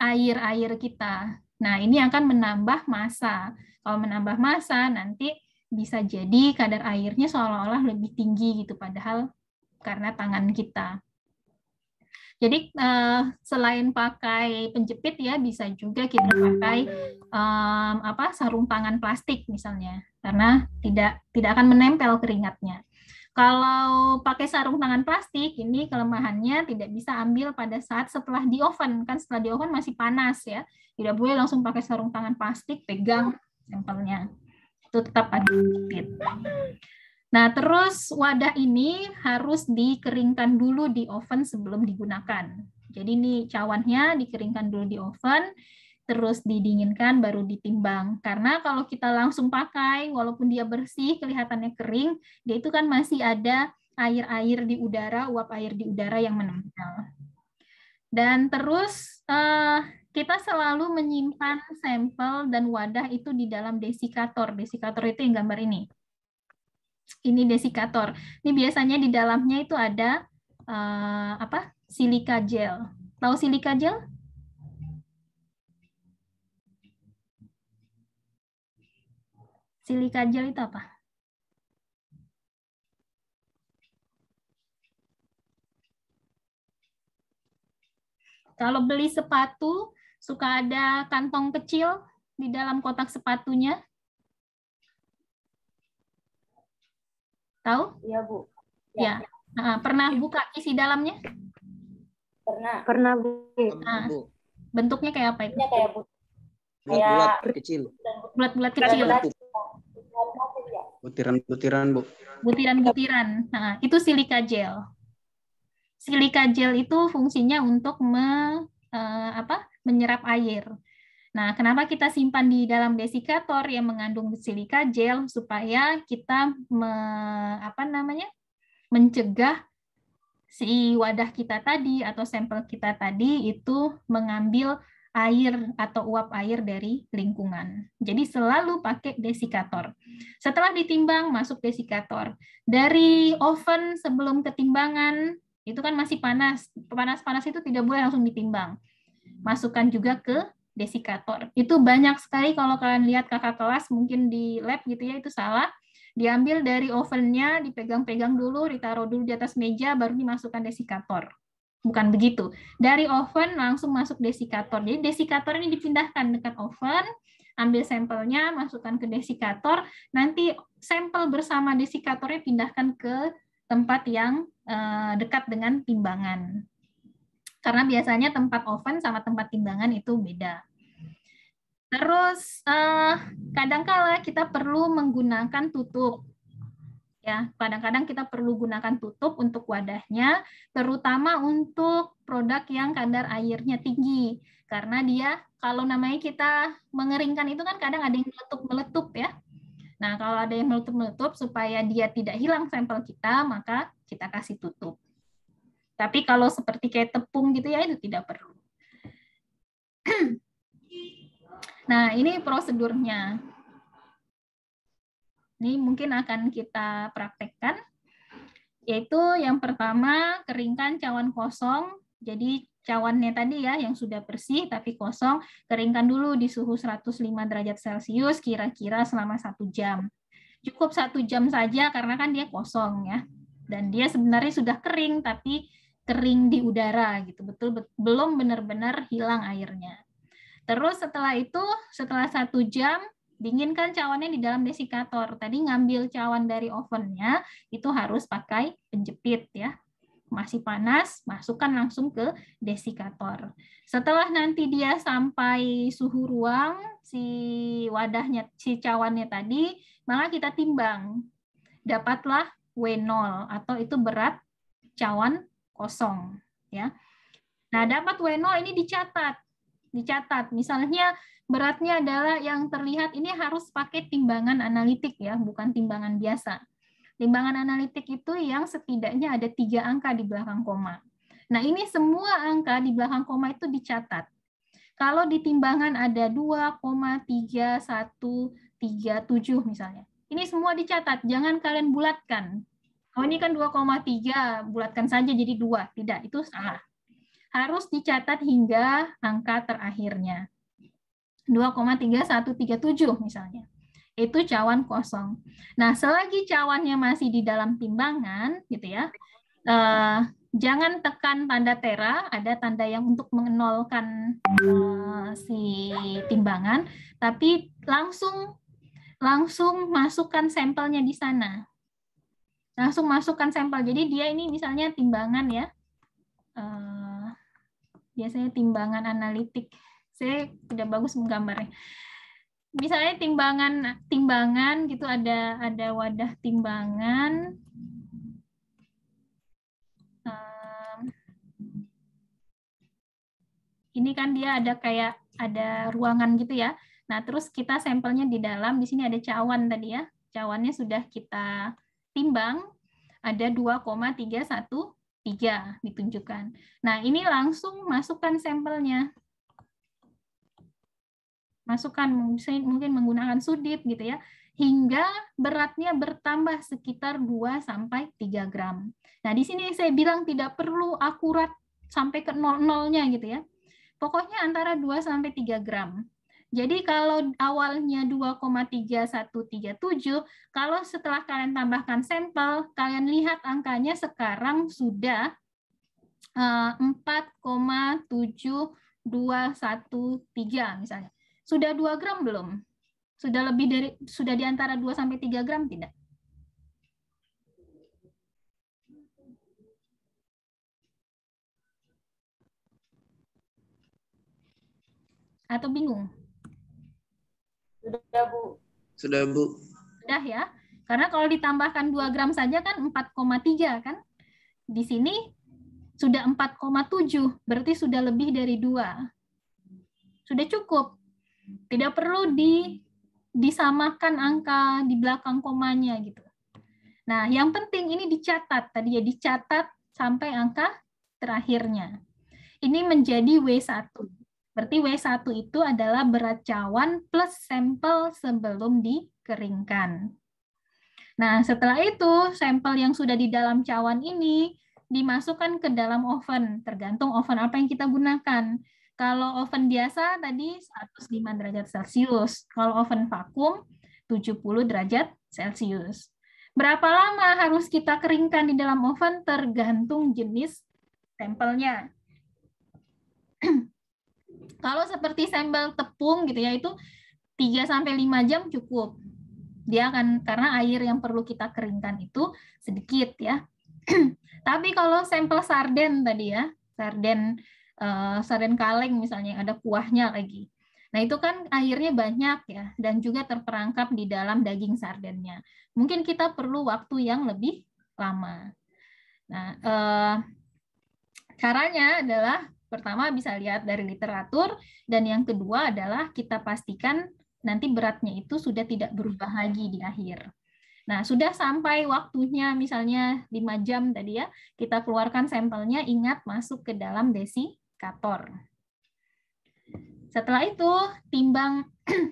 air kita. Nah, ini akan menambah massa. Kalau menambah massa, nanti bisa jadi kadar airnya seolah-olah lebih tinggi gitu, padahal karena tangan kita. Jadi selain pakai penjepit ya, bisa juga kita pakai sarung tangan plastik misalnya, karena tidak akan menempel keringatnya. Kalau pakai sarung tangan plastik, ini kelemahannya tidak bisa ambil pada saat setelah di oven, kan setelah di oven masih panas ya, tidak boleh langsung pakai sarung tangan plastik pegang sampelnya, itu tetap ada penjepit. Nah, terus wadah ini harus dikeringkan dulu di oven sebelum digunakan. Jadi ini cawannya dikeringkan dulu di oven, terus didinginkan baru ditimbang. Karena kalau kita langsung pakai, walaupun dia bersih, kelihatannya kering, dia itu kan masih ada air-air di udara, uap air di udara yang menempel. Dan terus kita selalu menyimpan sampel dan wadah itu di dalam desikator. Desikator itu yang gambar ini. Ini desikator. Ini biasanya di dalamnya itu ada silika gel. Tahu silika gel? Silika gel itu apa? Kalau beli sepatu, suka ada kantong kecil di dalam kotak sepatunya. Tahu? Iya, Bu. Ya. Nah, pernah buka isi dalamnya? Pernah, Bu. Nah, Bu. bentuknya kayak apa itu? Kayak Bu. Bulat kecil. Bulat-bulat kecil. Butiran-butiran, Bu. Butiran-butiran. Nah, itu silika gel. Silika gel itu fungsinya untuk menyerap air. Nah, kenapa kita simpan di dalam desikator yang mengandung silika gel supaya kita mencegah si wadah kita tadi atau sampel kita tadi itu mengambil air atau uap air dari lingkungan. Jadi selalu pakai desikator. Setelah ditimbang, masuk desikator. Dari oven sebelum ketimbangan, itu kan masih panas. Panas-panas itu tidak boleh langsung ditimbang. Masukkan juga ke desikator. Itu banyak sekali kalau kalian lihat kakak kelas mungkin di lab gitu ya, itu salah. Diambil dari ovennya, dipegang-pegang dulu, ditaruh dulu di atas meja, baru dimasukkan desikator. Bukan begitu. Dari oven langsung masuk desikator. Jadi desikator ini dipindahkan dekat oven, ambil sampelnya, masukkan ke desikator, nanti sampel bersama desikatornya pindahkan ke tempat yang dekat dengan timbangan. Karena biasanya tempat oven sama tempat timbangan itu beda. Terus kadang-kala kita perlu menggunakan tutup. Ya, kadang-kadang kita perlu gunakan tutup untuk wadahnya, terutama untuk produk yang kadar airnya tinggi. Karena dia, kalau namanya kita mengeringkan itu kan kadang ada yang meletup-meletup ya. Nah, kalau ada yang meletup-meletup supaya dia tidak hilang sampel kita, maka kita kasih tutup. Tapi kalau seperti kayak tepung gitu ya, itu tidak perlu. Nah, ini prosedurnya. Ini mungkin akan kita praktekkan, yaitu yang pertama, keringkan cawan kosong. Jadi cawannya tadi ya, yang sudah bersih tapi kosong, keringkan dulu di suhu 105 derajat Celcius, kira-kira selama 1 jam. Cukup 1 jam saja, karena kan dia kosong ya. Dan dia sebenarnya sudah kering, tapi kering di udara gitu, belum benar-benar hilang airnya. Terus setelah itu, setelah 1 jam, dinginkan cawannya di dalam desikator. Tadi ngambil cawan dari ovennya, itu harus pakai penjepit ya. Masih panas, masukkan langsung ke desikator. Setelah nanti dia sampai suhu ruang, si wadahnya, si cawannya tadi, maka kita timbang. Dapatlah W0, atau itu berat cawan kosong. Ya. Nah, dapat W0 ini dicatat. Misalnya beratnya adalah yang terlihat, ini harus pakai timbangan analitik ya, bukan timbangan biasa. Timbangan analitik itu yang setidaknya ada 3 angka di belakang koma. Nah, ini semua angka di belakang koma itu dicatat. Kalau di timbangan ada 2,3137 misalnya. Ini semua dicatat, jangan kalian bulatkan. Oh, ini kan 2,3, bulatkan saja jadi 2. Tidak, itu salah. Harus dicatat hingga angka terakhirnya. 2,3137 misalnya. Itu cawan kosong. Nah, selagi cawannya masih di dalam timbangan, gitu ya, jangan tekan tanda tera, ada tanda yang untuk menolkan si timbangan, tapi langsung masukkan sampelnya di sana. Langsung masukkan sampel. Jadi dia ini misalnya timbangan ya, biasanya timbangan analitik. Saya tidak bagus menggambarnya. Misalnya timbangan gitu, ada wadah timbangan. Ini kan dia ada kayak ada ruangan gitu ya. Nah, terus kita sampelnya di dalam, di sini ada cawan tadi ya. Cawannya sudah kita timbang, ada 2,313 ditunjukkan. Nah, ini langsung masukkan sampelnya. Masukkan, mungkin menggunakan sudip gitu ya, hingga beratnya bertambah sekitar 2-3 gram. Nah, di sini saya bilang tidak perlu akurat sampai ke 0-0-nya gitu ya. Pokoknya antara 2-3 gram. Jadi kalau awalnya 2,3137, kalau setelah kalian tambahkan sampel, kalian lihat angkanya sekarang sudah 4,7213 misalnya. Sudah 2 gram belum? Sudah di antara 2 sampai 3 gram tidak? Atau bingung? Sudah, Bu. Sudah, Bu. Sudah ya. Karena kalau ditambahkan 2 gram saja kan 4,3 kan? Di sini sudah 4,7, berarti sudah lebih dari 2. Sudah cukup. Tidak perlu disamakan angka di belakang komanya gitu. Nah, yang penting ini dicatat. Tadi ya dicatat sampai angka terakhirnya. Ini menjadi W1. Berarti W1 itu adalah berat cawan plus sampel sebelum dikeringkan. Nah, setelah itu sampel yang sudah di dalam cawan ini dimasukkan ke dalam oven, tergantung oven apa yang kita gunakan. Kalau oven biasa tadi 105 derajat Celcius, kalau oven vakum 70 derajat Celcius. Berapa lama harus kita keringkan di dalam oven tergantung jenis sampelnya. Kalau seperti sampel tepung gitu ya, itu 3-5 jam cukup. Dia akan, karena air yang perlu kita keringkan itu sedikit ya. Tapi kalau sampel sarden tadi ya, sarden kaleng misalnya yang ada kuahnya lagi. Nah, itu kan airnya banyak ya, dan juga terperangkap di dalam daging sardennya. Mungkin kita perlu waktu yang lebih lama. Nah, caranya adalah pertama bisa lihat dari literatur, dan yang kedua adalah kita pastikan nanti beratnya itu sudah tidak berubah lagi di akhir. Nah, sudah sampai waktunya misalnya 5 jam tadi ya, kita keluarkan sampelnya, ingat masuk ke dalam desikator. Setelah itu, timbang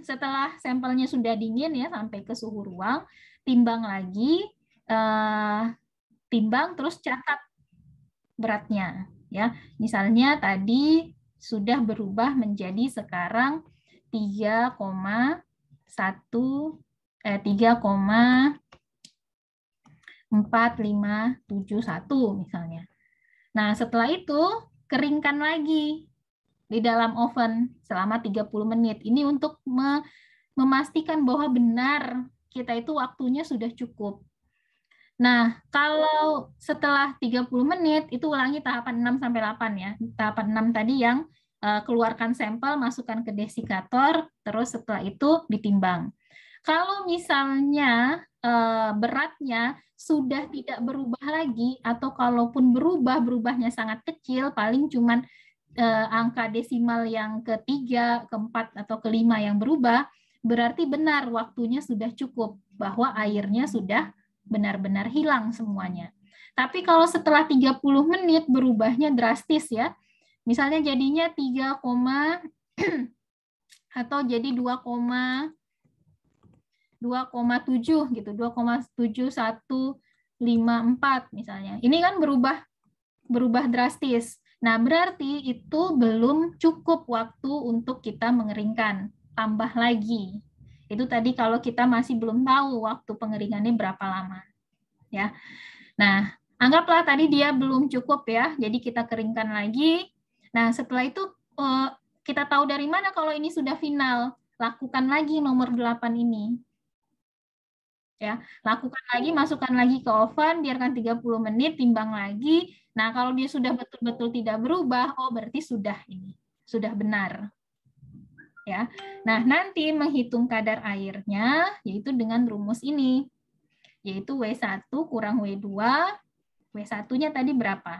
setelah sampelnya sudah dingin ya sampai ke suhu ruang, timbang lagi, timbang terus catat beratnya ya. Misalnya tadi sudah berubah menjadi sekarang 3,4571 misalnya. Nah, setelah itu keringkan lagi di dalam oven selama 30 menit. Ini untuk memastikan bahwa benar kita itu waktunya sudah cukup. Nah, kalau setelah 30 menit, itu ulangi tahapan 6-8 ya. Tahapan 6 tadi yang keluarkan sampel, masukkan ke desikator, terus setelah itu ditimbang. Kalau misalnya beratnya sudah tidak berubah lagi, atau kalaupun berubahnya sangat kecil, paling cuman angka desimal yang ke-3, ke-4, atau ke-5 yang berubah, berarti benar waktunya sudah cukup, bahwa airnya sudah benar-benar hilang semuanya. Tapi kalau setelah 30 menit berubahnya drastis ya, misalnya jadinya 3, atau jadi 2,7 gitu, 2,7154 misalnya. Ini kan berubah drastis. Nah, berarti itu belum cukup waktu untuk kita mengeringkan. Tambah lagi. Itu tadi kalau kita masih belum tahu waktu pengeringannya berapa lama. Ya. Nah, anggaplah tadi dia belum cukup ya, jadi kita keringkan lagi. Nah, setelah itu kita tahu dari mana kalau ini sudah final. Lakukan lagi nomor 8 ini. Ya, lakukan lagi, masukkan lagi ke oven, biarkan 30 menit, timbang lagi. Nah, kalau dia sudah betul-betul tidak berubah, oh berarti sudah benar. Ya. Nah, nanti menghitung kadar airnya yaitu dengan rumus ini. Yaitu W1 kurang W2. W1-nya tadi berapa?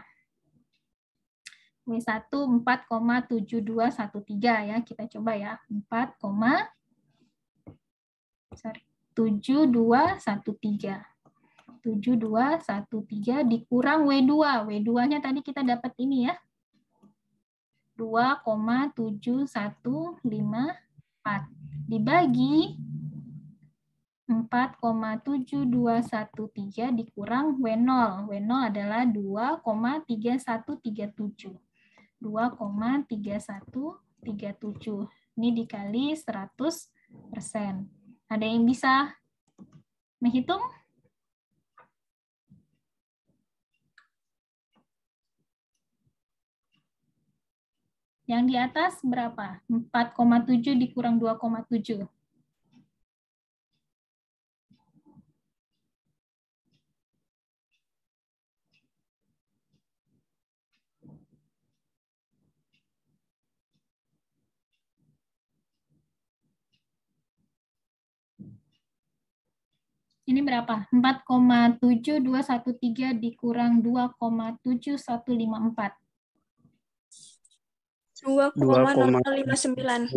W1 4,7213 ya. Kita coba ya. 4,7213. 7213 dikurang W2. W2-nya tadi kita dapat ini ya. 2,7154 dibagi 4,7213 dikurang W0. W0 adalah 2,3137. 2,3137. Ini dikali 100%. Ada yang bisa menghitung? Yang di atas berapa? 4,7 dikurang 2,7. Ini berapa? 4,7213 dikurang 2,7154. 2,0059.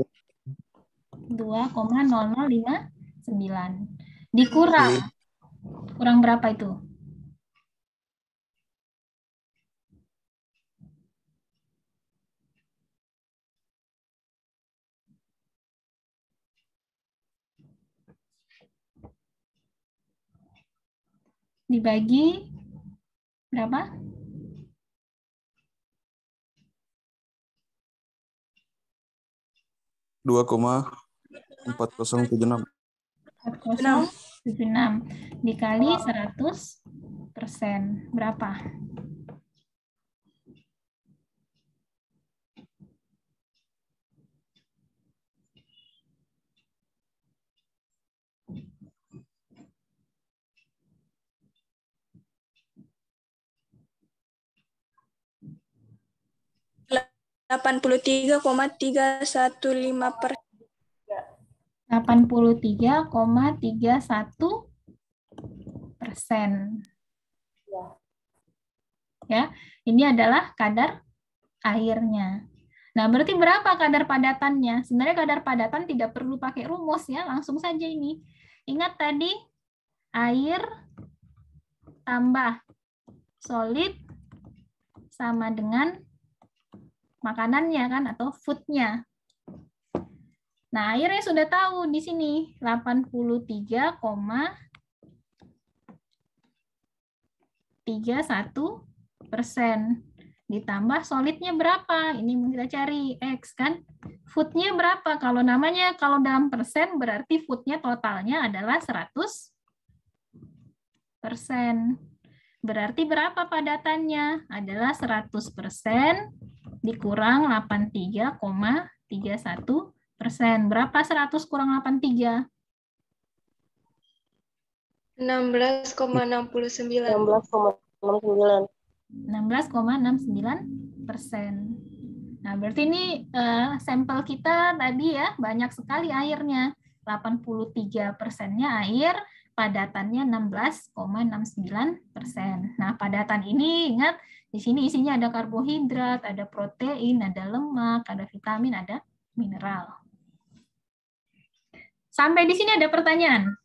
2,0059. Dikurang. Kurang berapa itu? Dibagi berapa? 2,4076. 4076 dikali 100%. Berapa? Delapan 83,315%. 83,31%. Ya, ini adalah kadar airnya. Nah, berarti berapa kadar padatannya? Sebenarnya kadar padatan tidak perlu pakai rumus ya, langsung saja ini. Ingat tadi air tambah solid sama dengan makanannya kan atau foodnya. Nah, airnya sudah tahu di sini 83,31%. Ditambah solidnya berapa? Ini mau kita cari X kan. Foodnya berapa? Kalau namanya kalau dalam persen berarti foodnya totalnya adalah 100%. Berarti berapa padatannya? Adalah 100% dikurang 83,31%. Berapa 100 kurang 83? 16,69. 16,69. 16,69%. Nah, berarti ini sampel kita tadi ya, banyak sekali airnya. 83%-nya air, padatannya 16,69%. Nah, padatan ini ingat, di sini isinya ada karbohidrat, ada protein, ada lemak, ada vitamin, ada mineral. Sampai di sini ada pertanyaan?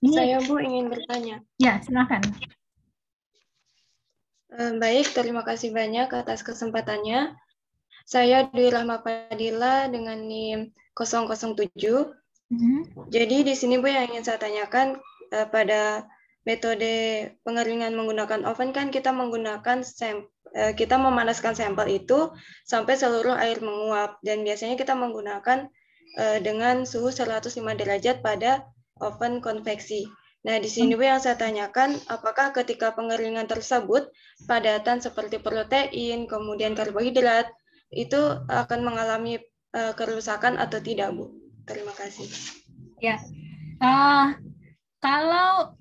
Saya Bu ingin bertanya. Ya, silakan. Baik, terima kasih banyak atas kesempatannya. Saya Dwi Rahma Padilla dengan NIM 007. Jadi di sini Bu yang ingin saya tanyakan pada metode pengeringan menggunakan oven kan kita menggunakan kita memanaskan sampel itu sampai seluruh air menguap dan biasanya kita menggunakan dengan suhu 105 derajat pada oven konveksi. Nah, di sini Bu yang saya tanyakan, apakah ketika pengeringan tersebut padatan seperti protein, kemudian karbohidrat itu akan mengalami kerusakan atau tidak, Bu? Terima kasih. Ya, kalau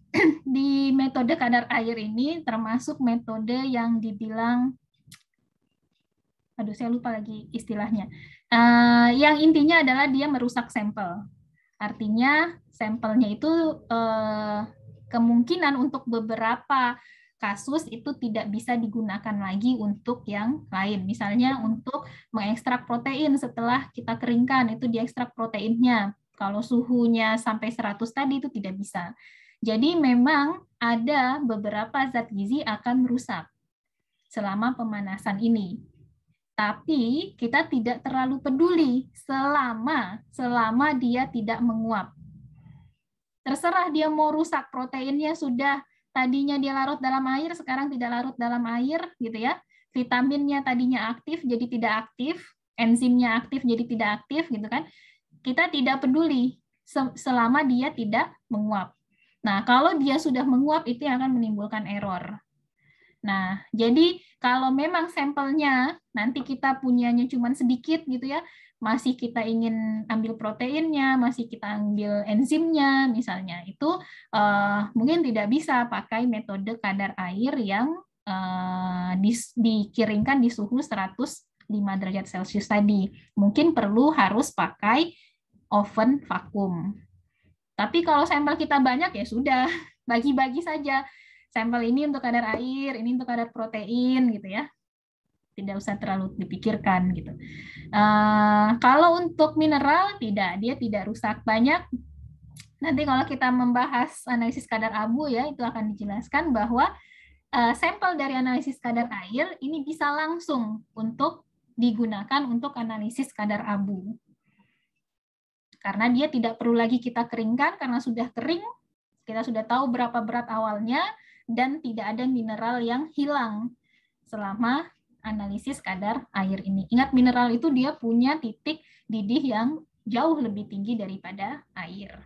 di metode kadar air ini termasuk metode yang dibilang, aduh saya lupa lagi istilahnya, yang intinya adalah dia merusak sampel. Artinya sampelnya itu kemungkinan untuk beberapa kasus itu tidak bisa digunakan lagi untuk yang lain. Misalnya untuk mengekstrak protein setelah kita keringkan, itu diekstrak proteinnya. Kalau suhunya sampai 100 tadi itu tidak bisa. Jadi memang ada beberapa zat gizi akan rusak selama pemanasan ini. Tapi kita tidak terlalu peduli selama dia tidak menguap. Terserah dia mau rusak proteinnya sudah tadinya dia larut dalam air, sekarang tidak larut dalam air, gitu ya. Vitaminnya tadinya aktif, jadi tidak aktif. Enzimnya aktif, jadi tidak aktif, gitu kan. Kita tidak peduli selama dia tidak menguap. Nah, kalau dia sudah menguap, itu yang akan menimbulkan error. Nah, jadi kalau memang sampelnya nanti kita punyanya cuma sedikit gitu ya, masih kita ingin ambil proteinnya, masih kita ambil enzimnya misalnya, itu mungkin tidak bisa pakai metode kadar air yang dikeringkan di suhu 105 derajat Celcius tadi. Mungkin harus pakai oven vakum. Tapi kalau sampel kita banyak ya sudah, bagi-bagi saja. Sampel ini untuk kadar air, ini untuk kadar protein gitu ya. Tidak usah terlalu dipikirkan gitu. Kalau untuk mineral tidak, dia tidak rusak banyak. Nanti kalau kita membahas analisis kadar abu ya, itu akan dijelaskan bahwa sampel dari analisis kadar air ini bisa langsung untuk digunakan untuk analisis kadar abu. Karena dia tidak perlu lagi kita keringkan, karena sudah kering, kita sudah tahu berapa berat awalnya, dan tidak ada mineral yang hilang selama analisis kadar air ini. Ingat, mineral itu dia punya titik didih yang jauh lebih tinggi daripada air.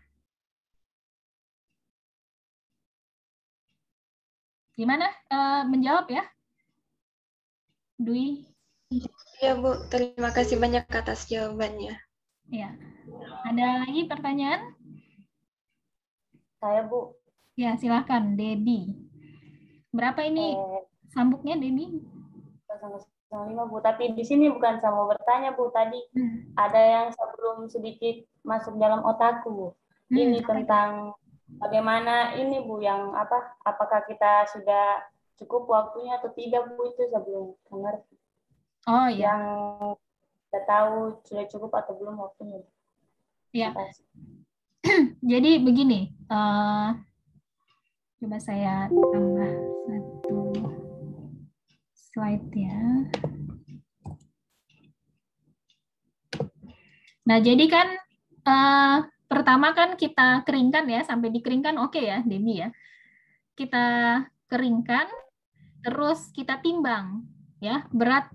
Gimana? Menjawab ya? Dwi? Ya Bu, terima kasih banyak atas jawabannya. Ya. Ada lagi pertanyaan? Saya, Bu. Ya, silakan, Debbie. Berapa ini sambuknya, Debbie? 0,5, Bu. Tapi di sini bukan saya mau bertanya, Bu. Tadi ada yang sebelum sedikit masuk dalam otakku, Bu. Ini tentang bagaimana ini, Bu, yang apakah kita sudah cukup waktunya atau tidak, Bu, itu sebelum mengerti. Oh, ya. Yang kita tahu sudah cukup atau belum waktunya. Ya. Jadi begini, coba saya tambah satu slide ya. Nah, jadi kan pertama kan kita keringkan ya, sampai dikeringkan oke ya, Debbie ya. Kita keringkan, terus kita timbang ya, berat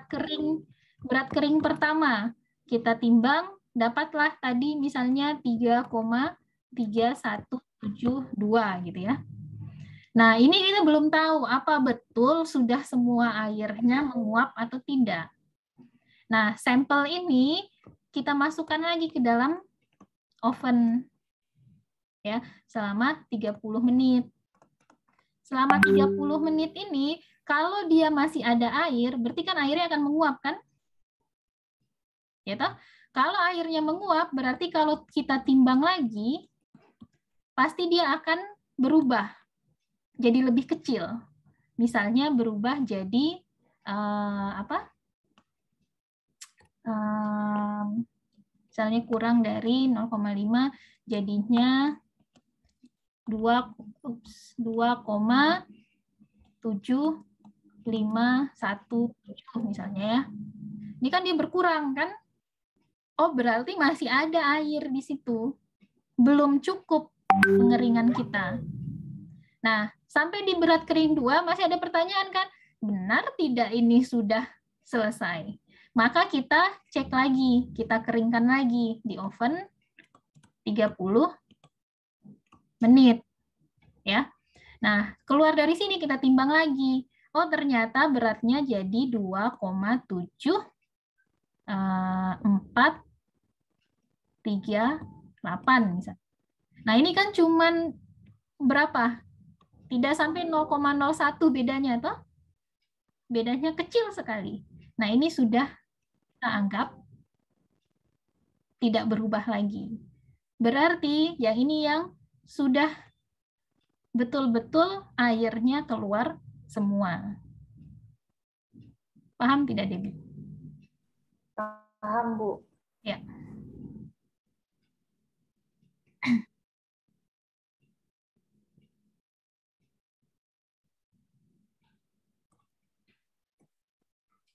kering pertama kita timbang, dapatlah tadi misalnya 3,3172 gitu ya. Nah, ini kita belum tahu apa betul sudah semua airnya menguap atau tidak. Nah, sampel ini kita masukkan lagi ke dalam oven ya selama 30 menit. Selama 30 menit ini kalau dia masih ada air, berarti kan airnya akan menguap kan? Ya toh? Kalau airnya menguap, berarti kalau kita timbang lagi, pasti dia akan berubah jadi lebih kecil. Misalnya berubah jadi misalnya kurang dari 0,5 jadinya 2,7517 misalnya ya. Ini kan dia berkurang kan? Oh, berarti masih ada air di situ. Belum cukup pengeringan kita. Nah, sampai di berat kering 2 masih ada pertanyaan kan? Benar tidak ini sudah selesai? Maka kita cek lagi, kita keringkan lagi di oven 30 menit. Ya. Nah, keluar dari sini kita timbang lagi. Oh, ternyata beratnya jadi 2,7438 misalnya. Nah, ini kan cuman berapa? Tidak sampai 0,01 bedanya toh? Bedanya kecil sekali. Nah, ini sudah kita anggap tidak berubah lagi. Berarti yang ini yang sudah betul-betul airnya keluar semua. Paham tidak, Debbie? Paham, Bu. Ya.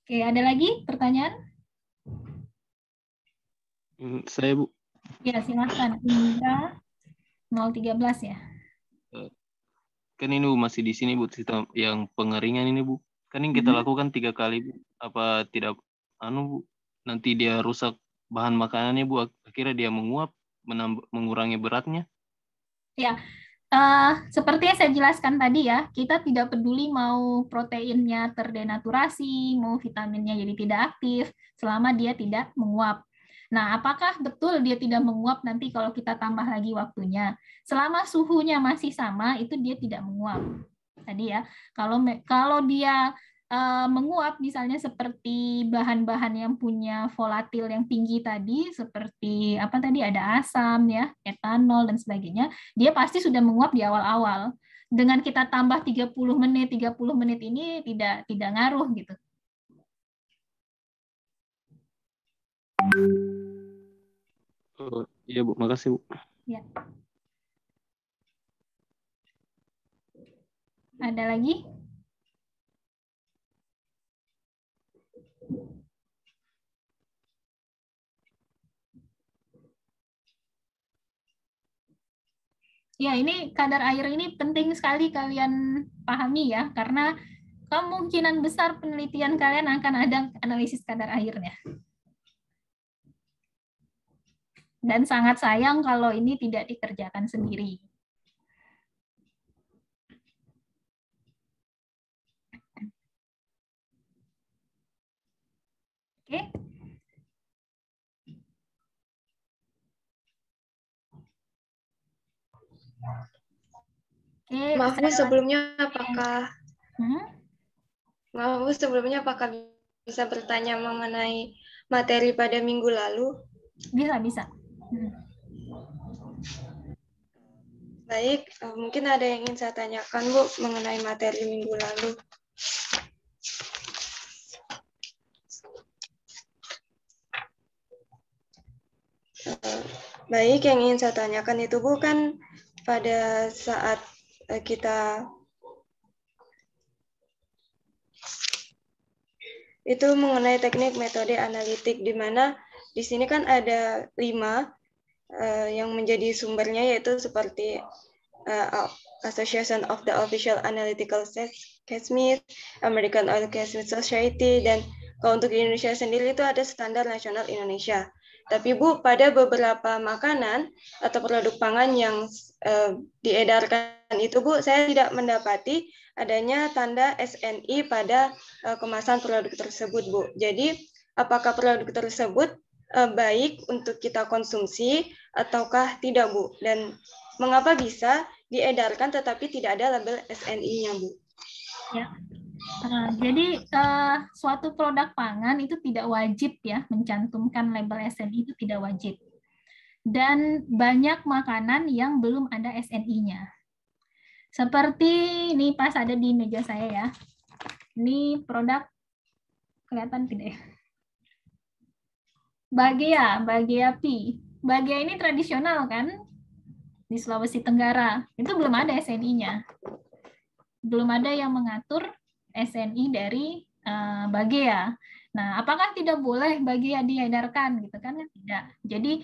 Oke, ada lagi pertanyaan? Saya, Bu. Ya, silakan. Indra 013 ya. kan ini Bu masih di sini Bu, sistem yang pengeringan ini Bu. Kan yang kita lakukan 3 kali Bu. Apa tidak Bu, nanti dia rusak bahan makanannya Bu, akhirnya dia menguap, mengurangi beratnya. Ya, seperti yang saya jelaskan tadi ya, kita tidak peduli mau proteinnya terdenaturasi, mau vitaminnya jadi tidak aktif, selama dia tidak menguap. Nah, apakah betul dia tidak menguap nanti kalau kita tambah lagi waktunya? Selama suhunya masih sama, itu dia tidak menguap. Tadi ya, kalau dia menguap misalnya seperti bahan-bahan yang punya volatil yang tinggi tadi, seperti apa tadi, ada asam ya, etanol dan sebagainya, dia pasti sudah menguap di awal-awal. Dengan kita tambah 30 menit ini tidak ngaruh gitu. Oh, iya Bu, makasih Bu. Ya. Ada lagi? Ya, ini kadar air ini penting sekali kalian pahami ya, karena kemungkinan besar penelitian kalian akan ada analisis kadar airnya. Dan sangat sayang kalau ini tidak dikerjakan sendiri. Oke. Oke, Maaf Bu, sebelumnya apakah bisa bertanya mengenai materi pada minggu lalu? Bisa. Baik, mungkin ada yang ingin saya tanyakan Bu mengenai materi minggu lalu. Baik, yang ingin saya tanyakan itu Bu, kan pada saat kita itu mengenai teknik metode analitik, di mana di sini kan ada 5 yang menjadi sumbernya, yaitu seperti Association of the Official Analytical Chemists, American Alchemical Society, dan kalau untuk di Indonesia sendiri itu ada Standar Nasional Indonesia. Tapi Bu, pada beberapa makanan atau produk pangan yang diedarkan itu Bu, saya tidak mendapati adanya tanda SNI pada kemasan produk tersebut Bu. Jadi apakah produk tersebut baik untuk kita konsumsi ataukah tidak Bu? Dan mengapa bisa diedarkan tetapi tidak ada label SNI-nya Bu? Ya. Jadi suatu produk pangan itu tidak wajib ya mencantumkan label SNI, itu tidak wajib. Dan banyak makanan yang belum ada SNI-nya. Seperti ini pas ada di meja saya ya. Ini produk, kelihatan tidak ya? Bagea Pi. Bagea ini tradisional kan di Sulawesi Tenggara. Itu belum ada SNI-nya. Belum ada yang mengatur SNI dari Bagea. Nah, apakah tidak boleh Bagea diedarkan gitu kan? Tidak. Jadi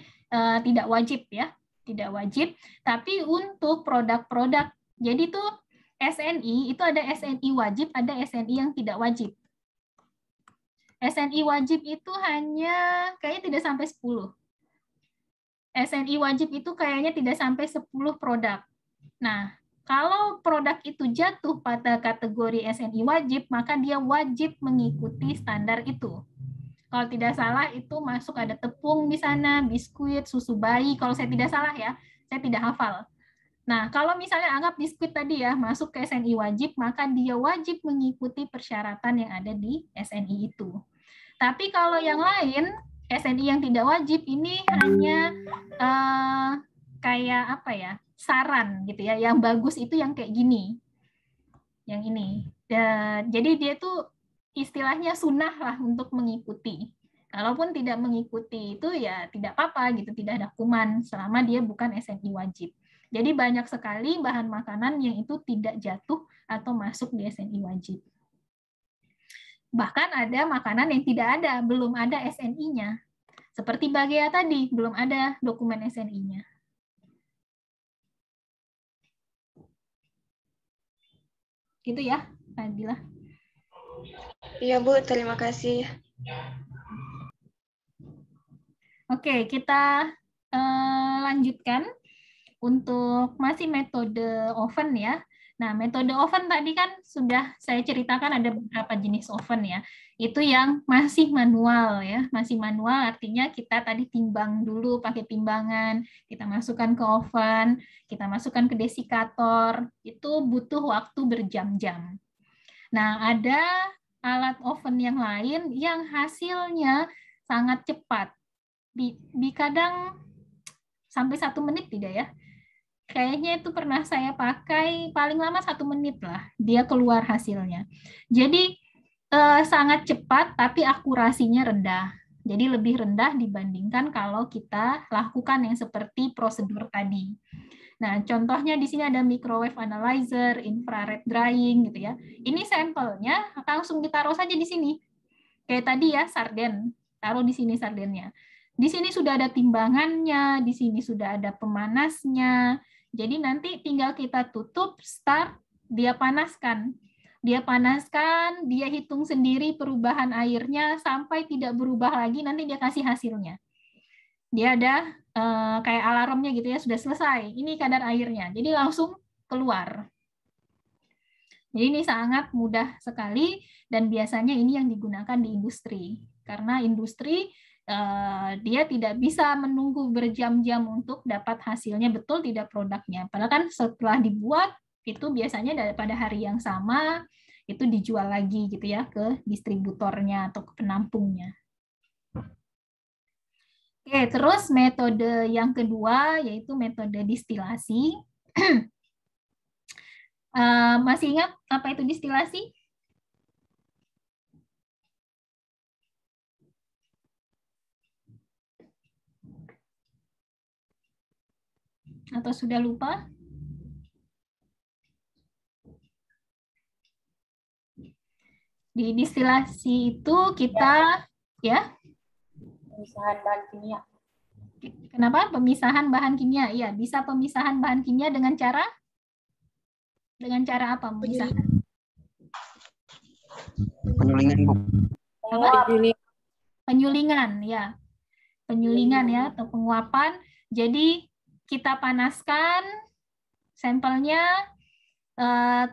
tidak wajib ya, tidak wajib. Tapi untuk produk-produk, jadi tuh SNI itu ada SNI wajib, ada SNI yang tidak wajib. SNI wajib itu hanya kayaknya tidak sampai 10. SNI wajib itu kayaknya tidak sampai 10 produk. Nah, kalau produk itu jatuh pada kategori SNI wajib, maka dia wajib mengikuti standar itu. Kalau tidak salah itu masuk ada tepung di sana, biskuit, susu bayi. Kalau saya tidak salah ya, saya tidak hafal. Nah, kalau misalnya anggap biskuit tadi ya masuk ke SNI wajib, maka dia wajib mengikuti persyaratan yang ada di SNI itu. Tapi kalau yang lain, SNI yang tidak wajib ini hanya kayak apa ya? Saran gitu ya, yang bagus itu yang kayak gini, yang ini. Jadi dia tuh istilahnya sunnah lah untuk mengikuti. Kalaupun tidak mengikuti itu ya tidak apa-apa gitu, tidak ada hukuman selama dia bukan SNI wajib. Jadi banyak sekali bahan makanan yang itu tidak jatuh atau masuk di SNI wajib. Bahkan ada makanan yang tidak ada, belum ada SNI-nya. Seperti Bagea tadi, belum ada dokumen SNI-nya. Gitu ya, Fadila. Iya Bu, terima kasih. Oke, kita lanjutkan untuk masih metode oven ya. Nah, metode oven tadi kan sudah saya ceritakan ada beberapa jenis oven ya. Itu yang masih manual ya. Masih manual artinya kita tadi timbang dulu pakai timbangan, kita masukkan ke oven, kita masukkan ke desikator, itu butuh waktu berjam-jam. Nah, ada alat oven yang lain yang hasilnya sangat cepat. Di kadang sampai 1 menit tidak ya? Kayaknya itu pernah saya pakai paling lama 1 menit lah dia keluar hasilnya. Jadi sangat cepat tapi akurasinya rendah. Jadi lebih rendah dibandingkan kalau kita lakukan yang seperti prosedur tadi. Nah, contohnya di sini ada microwave analyzer, infrared drying gitu ya. Ini sampelnya langsung ditaruh saja di sini. Kayak tadi ya, sarden. Taruh di sini sardennya. Di sini sudah ada timbangannya, di sini sudah ada pemanasnya. Jadi nanti tinggal kita tutup, start, dia panaskan. Dia panaskan, dia hitung sendiri perubahan airnya sampai tidak berubah lagi, nanti dia kasih hasilnya. Dia ada kayak alarmnya gitu ya, sudah selesai. Ini kadar airnya. Jadi langsung keluar. Jadi ini sangat mudah sekali dan biasanya ini yang digunakan di industri. Karena industri dia tidak bisa menunggu berjam-jam untuk dapat hasilnya betul tidak produknya. Padahal kan setelah dibuat itu biasanya pada hari yang sama itu dijual lagi gitu ya ke distributornya atau ke penampungnya. Oke, terus metode yang kedua yaitu metode distilasi. Masih ingat apa itu distilasi? Atau sudah lupa? Di distilasi itu kita ya Pemisahan bahan kimia. Kenapa? Pemisahan bahan kimia. Iya, bisa pemisahan bahan kimia dengan cara apa pemisahan? Penyulingan, Bu. Apa? Penyulingan, ya. Penyulingan ya atau penguapan. Jadi kita panaskan sampelnya,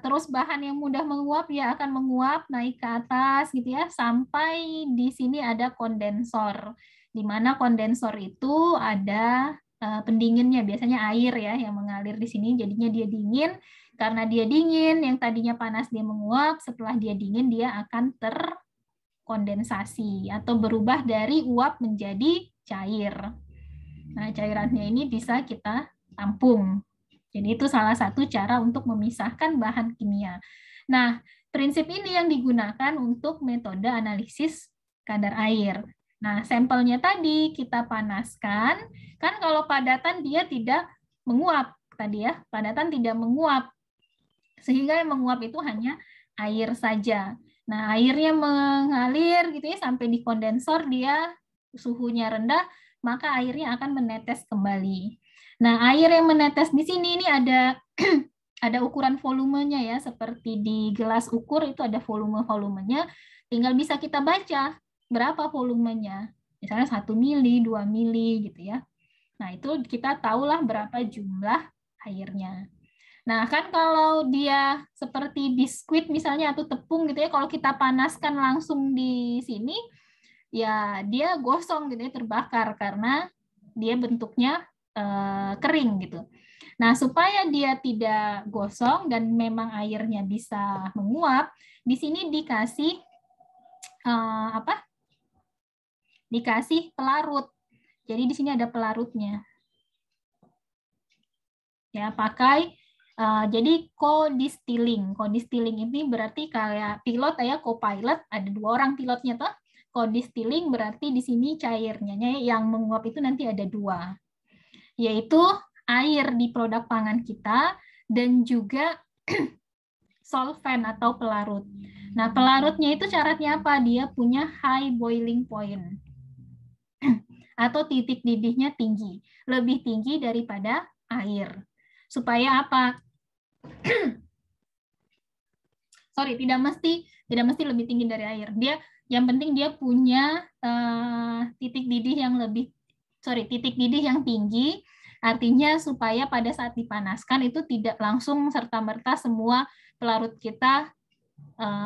terus bahan yang mudah menguap ya akan menguap naik ke atas gitu ya sampai di sini ada kondensor. Di mana kondensor itu ada pendinginnya, biasanya air ya yang mengalir di sini, jadinya dia dingin. Karena dia dingin, yang tadinya panas dia menguap, setelah dia dingin dia akan terkondensasi atau berubah dari uap menjadi cair. Nah, cairannya ini bisa kita tampung. Jadi itu salah satu cara untuk memisahkan bahan kimia. Nah, prinsip ini yang digunakan untuk metode analisis kadar air. Nah, sampelnya tadi kita panaskan, kan kalau padatan dia tidak menguap tadi ya, padatan tidak menguap. Sehingga yang menguap itu hanya air saja. Nah, airnya mengalir gitu ya sampai di kondensor, dia suhunya rendah, maka airnya akan menetes kembali. Nah, air yang menetes di sini ini ada ada ukuran volumenya ya, seperti di gelas ukur itu ada volumenya. Tinggal bisa kita baca berapa volumenya. Misalnya 1 mili, 2 mili gitu ya. Nah, itu kita tahulah berapa jumlah airnya. Nah, kan kalau dia seperti biskuit misalnya atau tepung gitu ya, kalau kita panaskan langsung di sini, ya dia gosong gitu ya, terbakar karena dia bentuknya kering gitu. Nah, supaya dia tidak gosong dan memang airnya bisa menguap, di sini dikasih dikasih pelarut. Jadi di sini ada pelarutnya. Ya, pakai jadi co-distilling. Co-distilling ini berarti kayak pilot ya, co-pilot, ada 2 orang pilotnya toh. Co-distilling berarti di sini cairnya yang menguap itu nanti ada 2. Yaitu air di produk pangan kita dan juga solvent atau pelarut. Nah, pelarutnya itu syaratnya apa? Dia punya high boiling point. Atau titik didihnya tinggi, lebih tinggi daripada air. Supaya apa? tidak mesti lebih tinggi dari air. Yang penting dia punya titik didih yang tinggi, artinya supaya pada saat dipanaskan itu tidak langsung serta-merta semua pelarut kita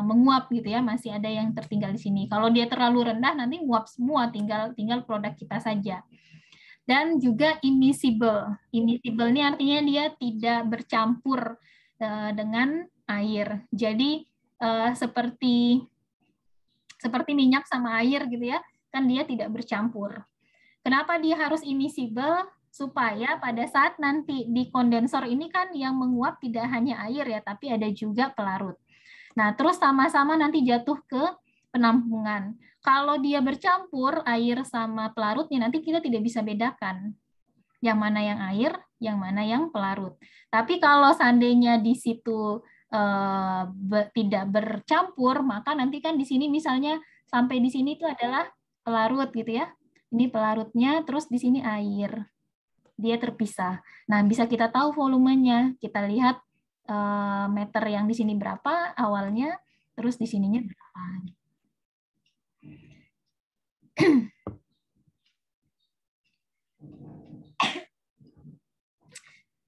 menguap gitu ya, masih ada yang tertinggal di sini. Kalau dia terlalu rendah nanti nguap semua, tinggal produk kita saja. Dan juga immiscible. Immiscible ini artinya dia tidak bercampur dengan air. Jadi seperti minyak sama air gitu ya, kan dia tidak bercampur. Kenapa dia harus immiscible? Supaya pada saat nanti di kondensor ini kan yang menguap tidak hanya air ya, tapi ada juga pelarut. Nah, terus sama-sama nanti jatuh ke penampungan. Kalau dia bercampur air sama pelarutnya, nanti kita tidak bisa bedakan yang mana yang air, yang mana yang pelarut. Tapi kalau seandainya di situ tidak bercampur, maka nanti kan di sini misalnya sampai di sini itu adalah pelarut gitu ya. Ini pelarutnya, terus di sini air. Dia terpisah. Nah, bisa kita tahu volumenya. Kita lihat meter yang di sini berapa awalnya, terus di sininya berapa.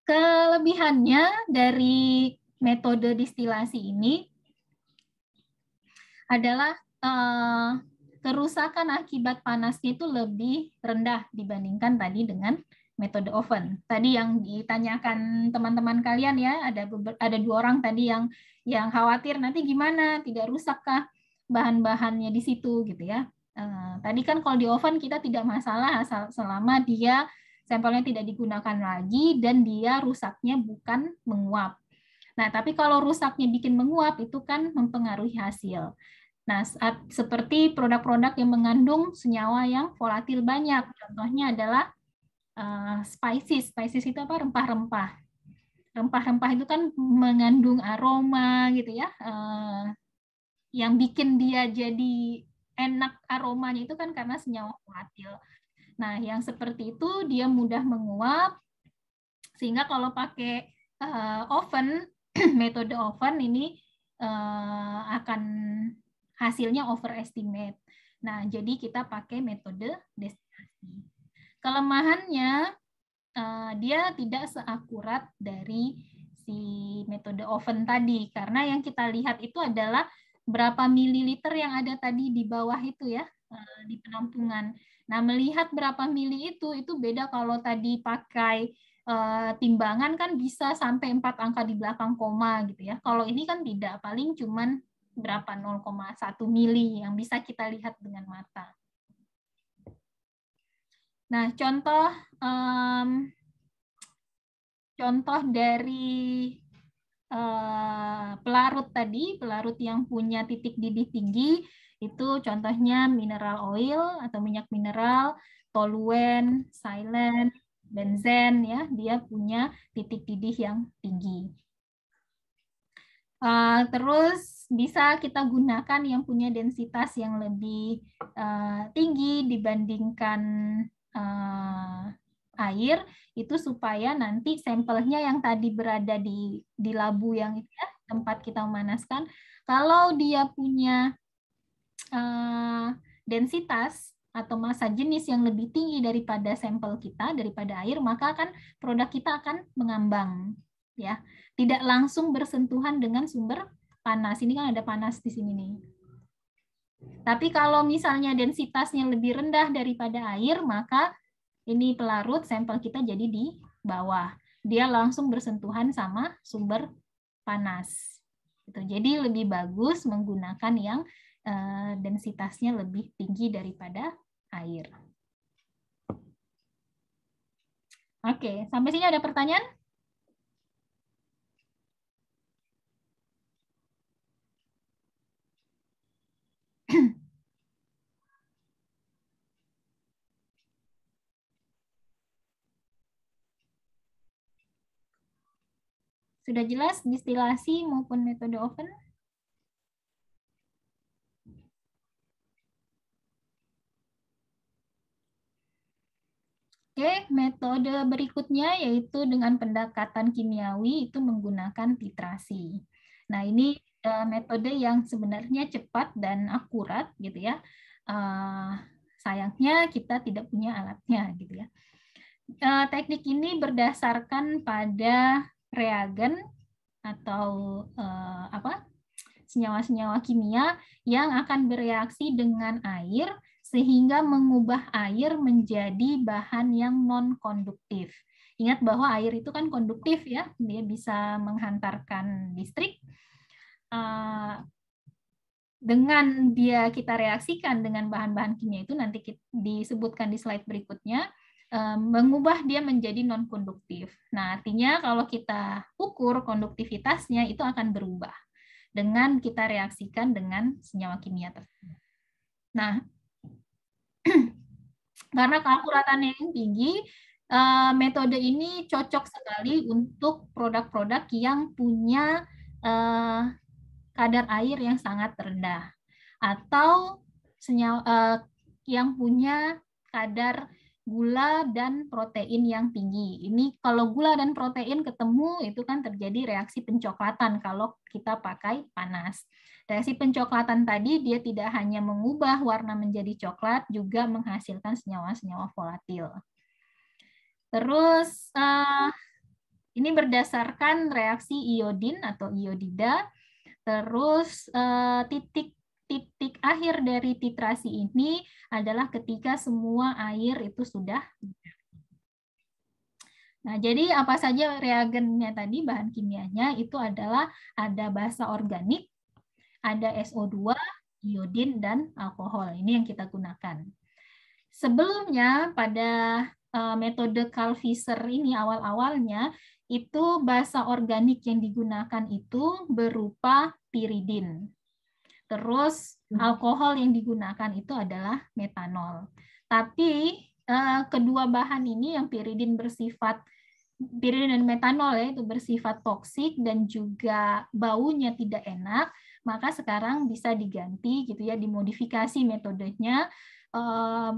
Kelebihannya dari metode distilasi ini adalah kerusakan akibat panasnya itu lebih rendah dibandingkan tadi dengan metode oven. Tadi yang ditanyakan teman-teman kalian ya, ada 2 orang tadi yang khawatir nanti gimana, tidak rusakkah bahan-bahannya di situ gitu ya. Tadi kan kalau di oven kita tidak masalah selama dia sampelnya tidak digunakan lagi dan dia rusaknya bukan menguap. Nah, tapi kalau rusaknya bikin menguap itu kan mempengaruhi hasil. Nah, seperti produk-produk yang mengandung senyawa yang volatil banyak, contohnya adalah spices. Spices itu apa? Rempah-rempah. Rempah-rempah itu kan mengandung aroma gitu ya. Yang bikin dia jadi enak aromanya itu kan karena senyawa volatil. Nah, yang seperti itu dia mudah menguap, sehingga kalau pakai oven, metode oven ini akan hasilnya overestimate. Nah, jadi kita pakai metode destilasi. Kelemahannya, dia tidak seakurat dari si metode oven tadi, karena yang kita lihat itu adalah berapa mililiter yang ada tadi di bawah itu ya, di penampungan. Nah, melihat berapa mili itu beda kalau tadi pakai timbangan kan bisa sampai 4 angka di belakang koma gitu ya. Kalau ini kan tidak, paling cuman berapa 0,1 mili yang bisa kita lihat dengan mata. Nah, contoh dari pelarut tadi, pelarut yang punya titik didih tinggi, itu contohnya mineral oil atau minyak mineral, toluen, silane, benzen, ya, dia punya titik didih yang tinggi. Terus bisa kita gunakan yang punya densitas yang lebih tinggi dibandingkan air, itu supaya nanti sampelnya yang tadi berada di labu yang itu ya, tempat kita memanaskan, kalau dia punya densitas atau massa jenis yang lebih tinggi daripada sampel kita, daripada air, maka kan produk kita akan mengambang, ya, tidak langsung bersentuhan dengan sumber panas. Ini kan ada panas di sini nih. Tapi kalau misalnya densitasnya lebih rendah daripada air, maka ini pelarut sampel kita jadi di bawah. Dia langsung bersentuhan sama sumber panas. Jadi lebih bagus menggunakan yang densitasnya lebih tinggi daripada air. Oke, sampai sini ada pertanyaan? Sudah jelas distilasi maupun metode oven? Oke, metode berikutnya yaitu dengan pendekatan kimiawi itu menggunakan titrasi. Nah, ini metode yang sebenarnya cepat dan akurat gitu ya. Sayangnya kita tidak punya alatnya gitu ya. Teknik ini berdasarkan pada reagen atau senyawa-senyawa kimia yang akan bereaksi dengan air sehingga mengubah air menjadi bahan yang non-konduktif. Ingat bahwa air itu kan konduktif ya, dia bisa menghantarkan listrik. Dengan dia kita reaksikan dengan bahan-bahan kimia itu nanti disebutkan di slide berikutnya, mengubah dia menjadi non-konduktif. Nah, artinya kalau kita ukur konduktivitasnya itu akan berubah dengan kita reaksikan dengan senyawa kimia tersebut. Nah, karena keakuratannya yang tinggi, metode ini cocok sekali untuk produk-produk yang punya kadar air yang sangat rendah atau senyawa yang punya kadar gula dan protein yang tinggi. Ini kalau gula dan protein ketemu itu kan terjadi reaksi pencoklatan kalau kita pakai panas. Reaksi pencoklatan tadi dia tidak hanya mengubah warna menjadi coklat, juga menghasilkan senyawa-senyawa volatil. Terus ini berdasarkan reaksi iodin atau iodida. Terus titik akhir dari titrasi ini adalah ketika semua air itu sudah. Nah, jadi apa saja reagennya tadi, bahan kimianya itu adalah ada basa organik, ada SO2, iodin, dan alkohol. Ini yang kita gunakan. Sebelumnya pada metode Carl-Fischer ini awal-awalnya itu basa organik yang digunakan itu berupa piridin. Terus alkohol yang digunakan itu adalah metanol. Tapi kedua bahan ini yang piridin dan metanol ya, itu bersifat toksik dan juga baunya tidak enak, maka sekarang bisa diganti gitu ya, dimodifikasi metodenya.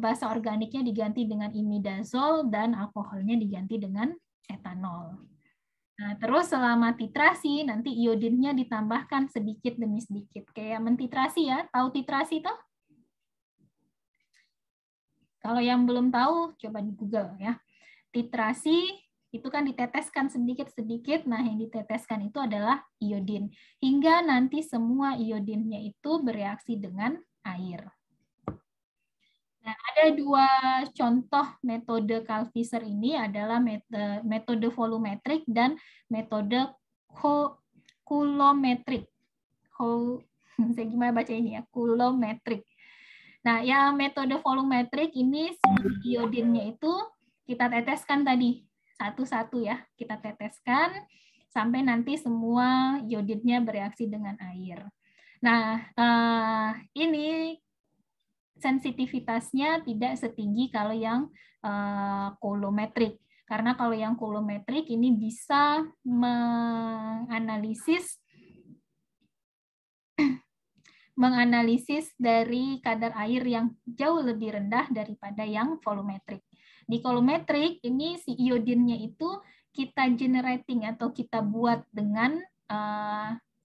Basa organiknya diganti dengan imidazol dan alkoholnya diganti dengan etanol. Nah, terus selama titrasi nanti iodinnya ditambahkan sedikit demi sedikit, kayak mentitrasi ya. Tahu titrasi toh? Kalau yang belum tahu coba di Google ya. Titrasi itu kan diteteskan sedikit-sedikit. Nah, yang diteteskan itu adalah iodin hingga nanti semua iodinnya itu bereaksi dengan air. Nah, ada dua contoh metode Carl-Fischer ini adalah metode volumetrik dan metode coulometrik. Saya gimana baca ini ya? Coulometrik. Nah, yang metode volumetrik ini iodinnya itu kita teteskan tadi satu-satu ya. Kita teteskan sampai nanti semua iodinnya bereaksi dengan air. Nah, ini sensitivitasnya tidak setinggi kalau yang coulometrik. Karena kalau yang coulometrik ini bisa menganalisis dari kadar air yang jauh lebih rendah daripada yang volumetrik. Di coulometrik ini si iodinnya itu kita generating atau kita buat dengan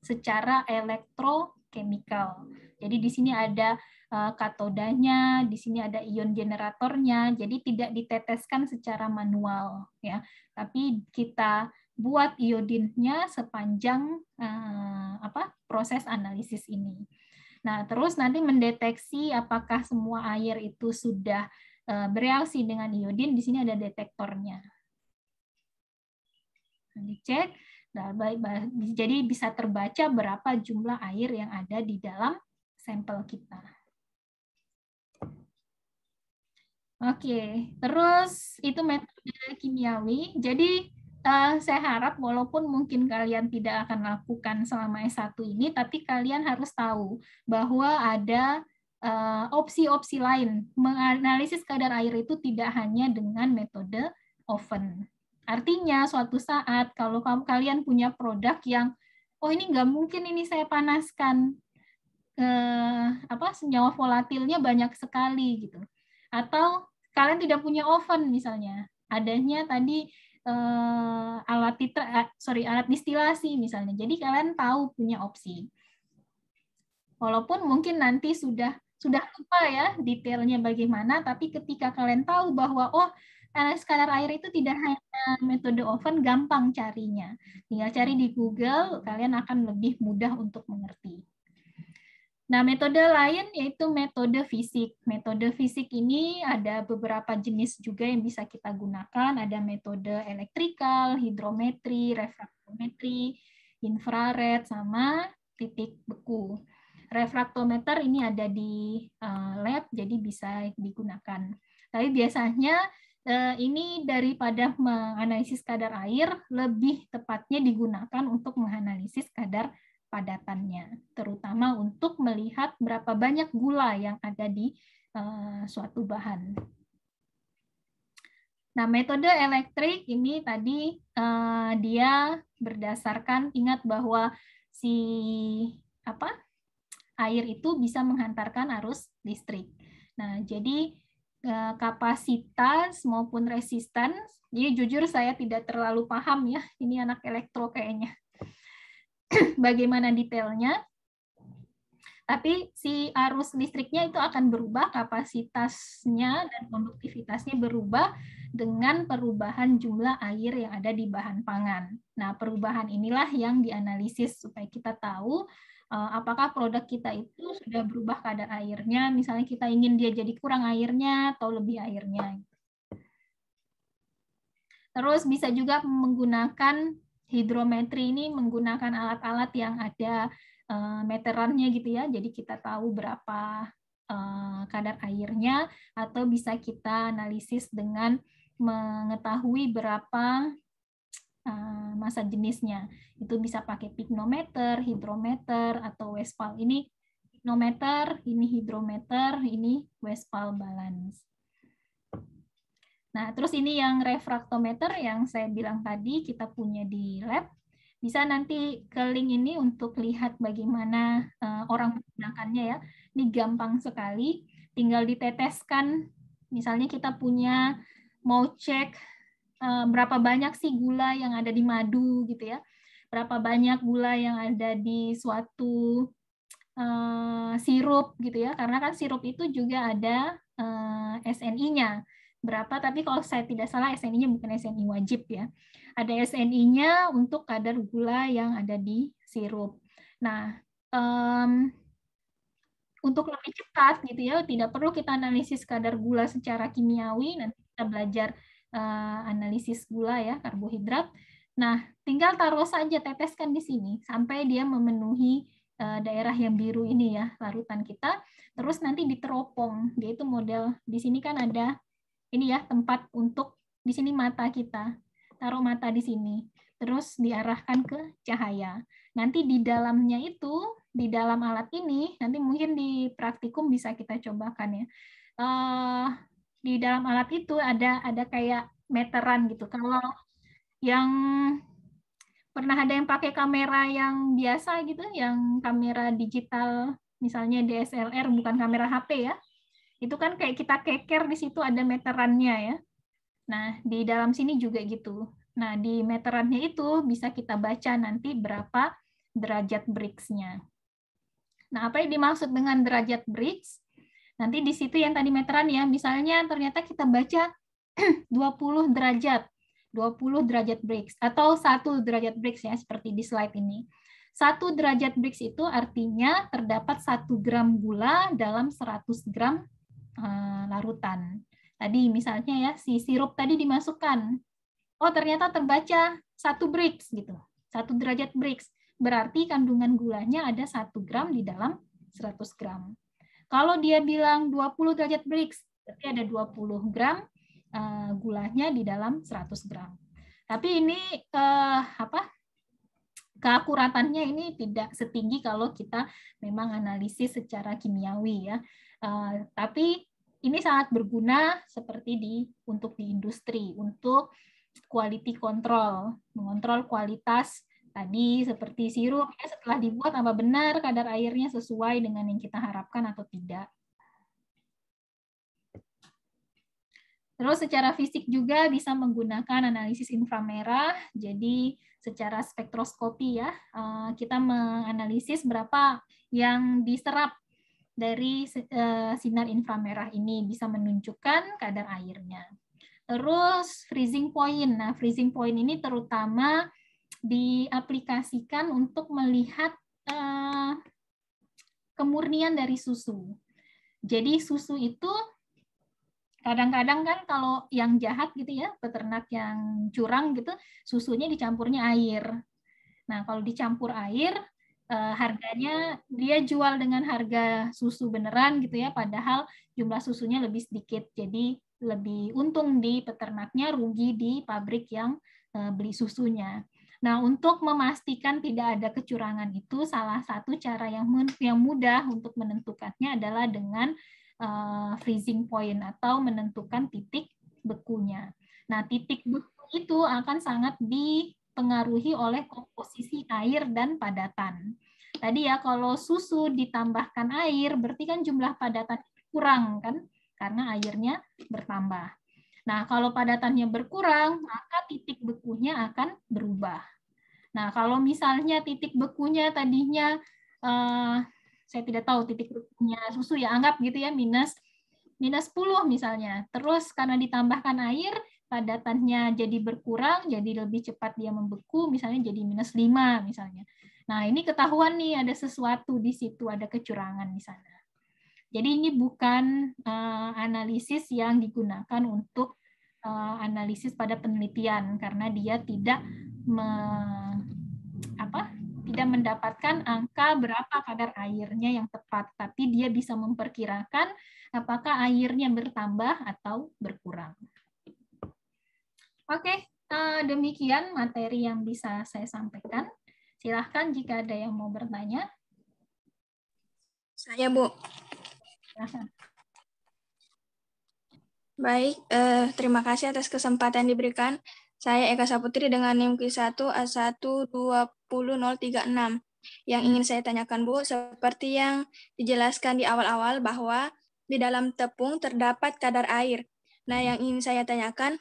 secara elektrochemical. Jadi di sini ada katodanya, di sini ada ion generatornya, jadi tidak diteteskan secara manual ya, tapi kita buat iodinnya sepanjang proses analisis ini. Nah, terus nanti mendeteksi apakah semua air itu sudah bereaksi dengan iodin, di sini ada detektornya. Dicek, jadi bisa terbaca berapa jumlah air yang ada di dalam sampel kita. Oke, terus itu metode kimiawi. Jadi saya harap walaupun mungkin kalian tidak akan lakukan selama S1 ini, tapi kalian harus tahu bahwa ada opsi-opsi lain. Menganalisis kadar air itu tidak hanya dengan metode oven. Artinya suatu saat kalau kalian punya produk yang, oh ini nggak mungkin ini saya panaskan, senyawa volatilnya banyak sekali gitu. Atau kalian tidak punya oven misalnya, adanya tadi alat distilasi misalnya. Jadi kalian tahu punya opsi. Walaupun mungkin nanti sudah lupa ya detailnya bagaimana, tapi ketika kalian tahu bahwa analisis kadar air itu tidak hanya metode oven, gampang carinya. Tinggal cari di Google, kalian akan lebih mudah untuk mengerti. Nah, metode lain yaitu metode fisik. Metode fisik ini ada beberapa jenis juga yang bisa kita gunakan. Ada metode elektrikal, hidrometri, refraktometri, infrared, sama titik beku. Refraktometer ini ada di lab, jadi bisa digunakan. Tapi biasanya ini daripada menganalisis kadar air, lebih tepatnya digunakan untuk menganalisis kadar padatannya, terutama untuk melihat berapa banyak gula yang ada di suatu bahan. Nah, metode elektrik ini tadi dia berdasarkan, ingat bahwa air itu bisa menghantarkan arus listrik. Nah, jadi kapasitas maupun resistance, jadi jujur saya tidak terlalu paham ya, ini anak elektro kayaknya, bagaimana detailnya. Tapi si arus listriknya itu akan berubah, kapasitasnya dan konduktivitasnya berubah dengan perubahan jumlah air yang ada di bahan pangan. Nah, perubahan inilah yang dianalisis supaya kita tahu apakah produk kita itu sudah berubah kadar airnya, misalnya kita ingin dia jadi kurang airnya atau lebih airnya. Terus bisa juga menggunakan hidrometri, ini menggunakan alat-alat yang ada meterannya gitu ya, jadi kita tahu berapa kadar airnya, atau bisa kita analisis dengan mengetahui berapa massa jenisnya. Itu bisa pakai pignometer, hidrometer, atau Westphal. Ini pignometer, ini hidrometer, ini Westphal balance. Nah, terus ini yang refraktometer yang saya bilang tadi kita punya di lab. Bisa nanti ke link ini untuk lihat bagaimana orang menggunakannya ya. Ini gampang sekali, tinggal diteteskan. Misalnya kita mau cek berapa banyak sih gula yang ada di madu gitu ya, berapa banyak gula yang ada di suatu sirup gitu ya, karena kan sirup itu juga ada SNI-nya berapa, tapi kalau saya tidak salah SNI-nya bukan SNI wajib ya, ada SNI-nya untuk kadar gula yang ada di sirup. Nah, untuk lebih cepat gitu ya, tidak perlu kita analisis kadar gula secara kimiawi, nanti kita belajar analisis gula ya, karbohidrat. Nah, tinggal taruh saja, teteskan di sini sampai dia memenuhi daerah yang biru ini ya, larutan kita. Terus nanti diteropong. Dia itu model di sini kan ada ini ya, tempat untuk di sini mata kita. Taruh mata di sini. Terus diarahkan ke cahaya. Nanti di dalamnya itu, di dalam alat ini, nanti mungkin di praktikum bisa kita cobakan ya. Di dalam alat itu ada kayak meteran gitu. Kalau yang pernah ada yang pakai kamera yang biasa gitu, yang kamera digital, misalnya DSLR, bukan kamera HP ya, itu kan kayak kita keker di situ ada meterannya ya. Nah, di dalam sini juga gitu. Nah, di meterannya itu bisa kita baca nanti berapa derajat Brix-nya. Nah, apa yang dimaksud dengan derajat Brix? Nanti di situ yang tadi meteran ya, misalnya ternyata kita baca 20 derajat Brix atau 1 derajat Brix ya, seperti di slide ini. 1 derajat Brix itu artinya terdapat 1 gram gula dalam 100 gram larutan. Tadi misalnya ya, si sirup tadi dimasukkan. Oh, ternyata terbaca 1 Brix gitu. 1 derajat Brix. Berarti kandungan gulanya ada 1 gram di dalam 100 gram. Kalau dia bilang 20 derajat Brix, berarti ada 20 gram gulanya di dalam 100 gram. Tapi ini keakuratannya ini tidak setinggi kalau kita memang analisis secara kimiawi ya. Tapi ini sangat berguna seperti untuk di industri, untuk quality control, mengontrol kualitas tadi seperti sirup ya, setelah dibuat apa benar kadar airnya sesuai dengan yang kita harapkan atau tidak. Terus secara fisik juga bisa menggunakan analisis inframerah. Jadi secara spektroskopi ya, kita menganalisis berapa yang diserap dari sinar inframerah ini, bisa menunjukkan kadar airnya. Terus freezing point. Nah, freezing point ini terutama diaplikasikan untuk melihat kemurnian dari susu. Jadi susu itu kadang-kadang kan kalau yang jahat gitu ya, peternak yang curang gitu, susunya dicampurnya air. Nah, kalau dicampur air, harganya dia jual dengan harga susu beneran gitu ya, padahal jumlah susunya lebih sedikit. Jadi lebih untung di peternaknya, rugi di pabrik yang beli susunya. Nah, untuk memastikan tidak ada kecurangan itu, salah satu cara yang mudah untuk menentukannya adalah dengan freezing point atau menentukan titik bekunya. Nah, titik beku itu akan sangat dipengaruhi oleh komposisi air dan padatan. Tadi ya, kalau susu ditambahkan air, berarti kan jumlah padatan kurang kan, karena airnya bertambah. Nah, kalau padatannya berkurang, maka titik bekunya akan berubah. Nah, kalau misalnya titik bekunya tadinya saya tidak tahu titik bekunya susu ya, anggap gitu ya, minus 10 misalnya. Terus karena ditambahkan air, padatannya jadi berkurang, jadi lebih cepat dia membeku, misalnya jadi minus 5 misalnya. Nah, ini ketahuan nih ada sesuatu di situ, ada kecurangan di sana. Jadi ini bukan analisis yang digunakan untuk analisis pada penelitian, karena dia tidak tidak mendapatkan angka berapa kadar airnya yang tepat, tapi dia bisa memperkirakan apakah airnya bertambah atau berkurang. Oke, demikian materi yang bisa saya sampaikan. Silahkan jika ada yang mau bertanya. Saya, Bu. Silahkan. Baik, terima kasih atas kesempatan diberikan. Saya Eka Saputri dengan NIM Q1 A1200036. Yang ingin saya tanyakan, Bu, seperti yang dijelaskan di awal-awal bahwa di dalam tepung terdapat kadar air. Nah, yang ingin saya tanyakan,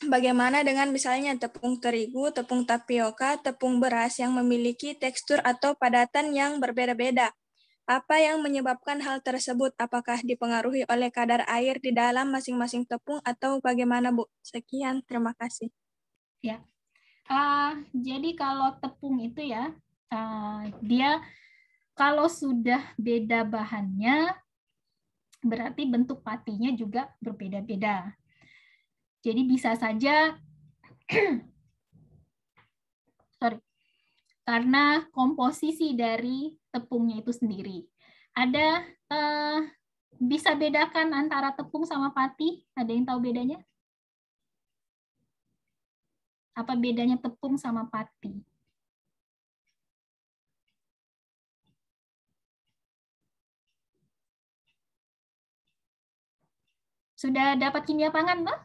bagaimana dengan misalnya tepung terigu, tepung tapioka, tepung beras yang memiliki tekstur atau padatan yang berbeda-beda? Apa yang menyebabkan hal tersebut? Apakah dipengaruhi oleh kadar air di dalam masing-masing tepung atau bagaimana, Bu? Sekian, terima kasih. Ya, jadi kalau tepung itu ya, dia kalau sudah beda bahannya, berarti bentuk patinya juga berbeda-beda. Jadi bisa saja, karena komposisi dari tepungnya itu sendiri. Ada bisa bedakan antara tepung sama pati? Ada yang tahu bedanya? Apa bedanya tepung sama pati? Sudah dapat kimia pangan, Mbak?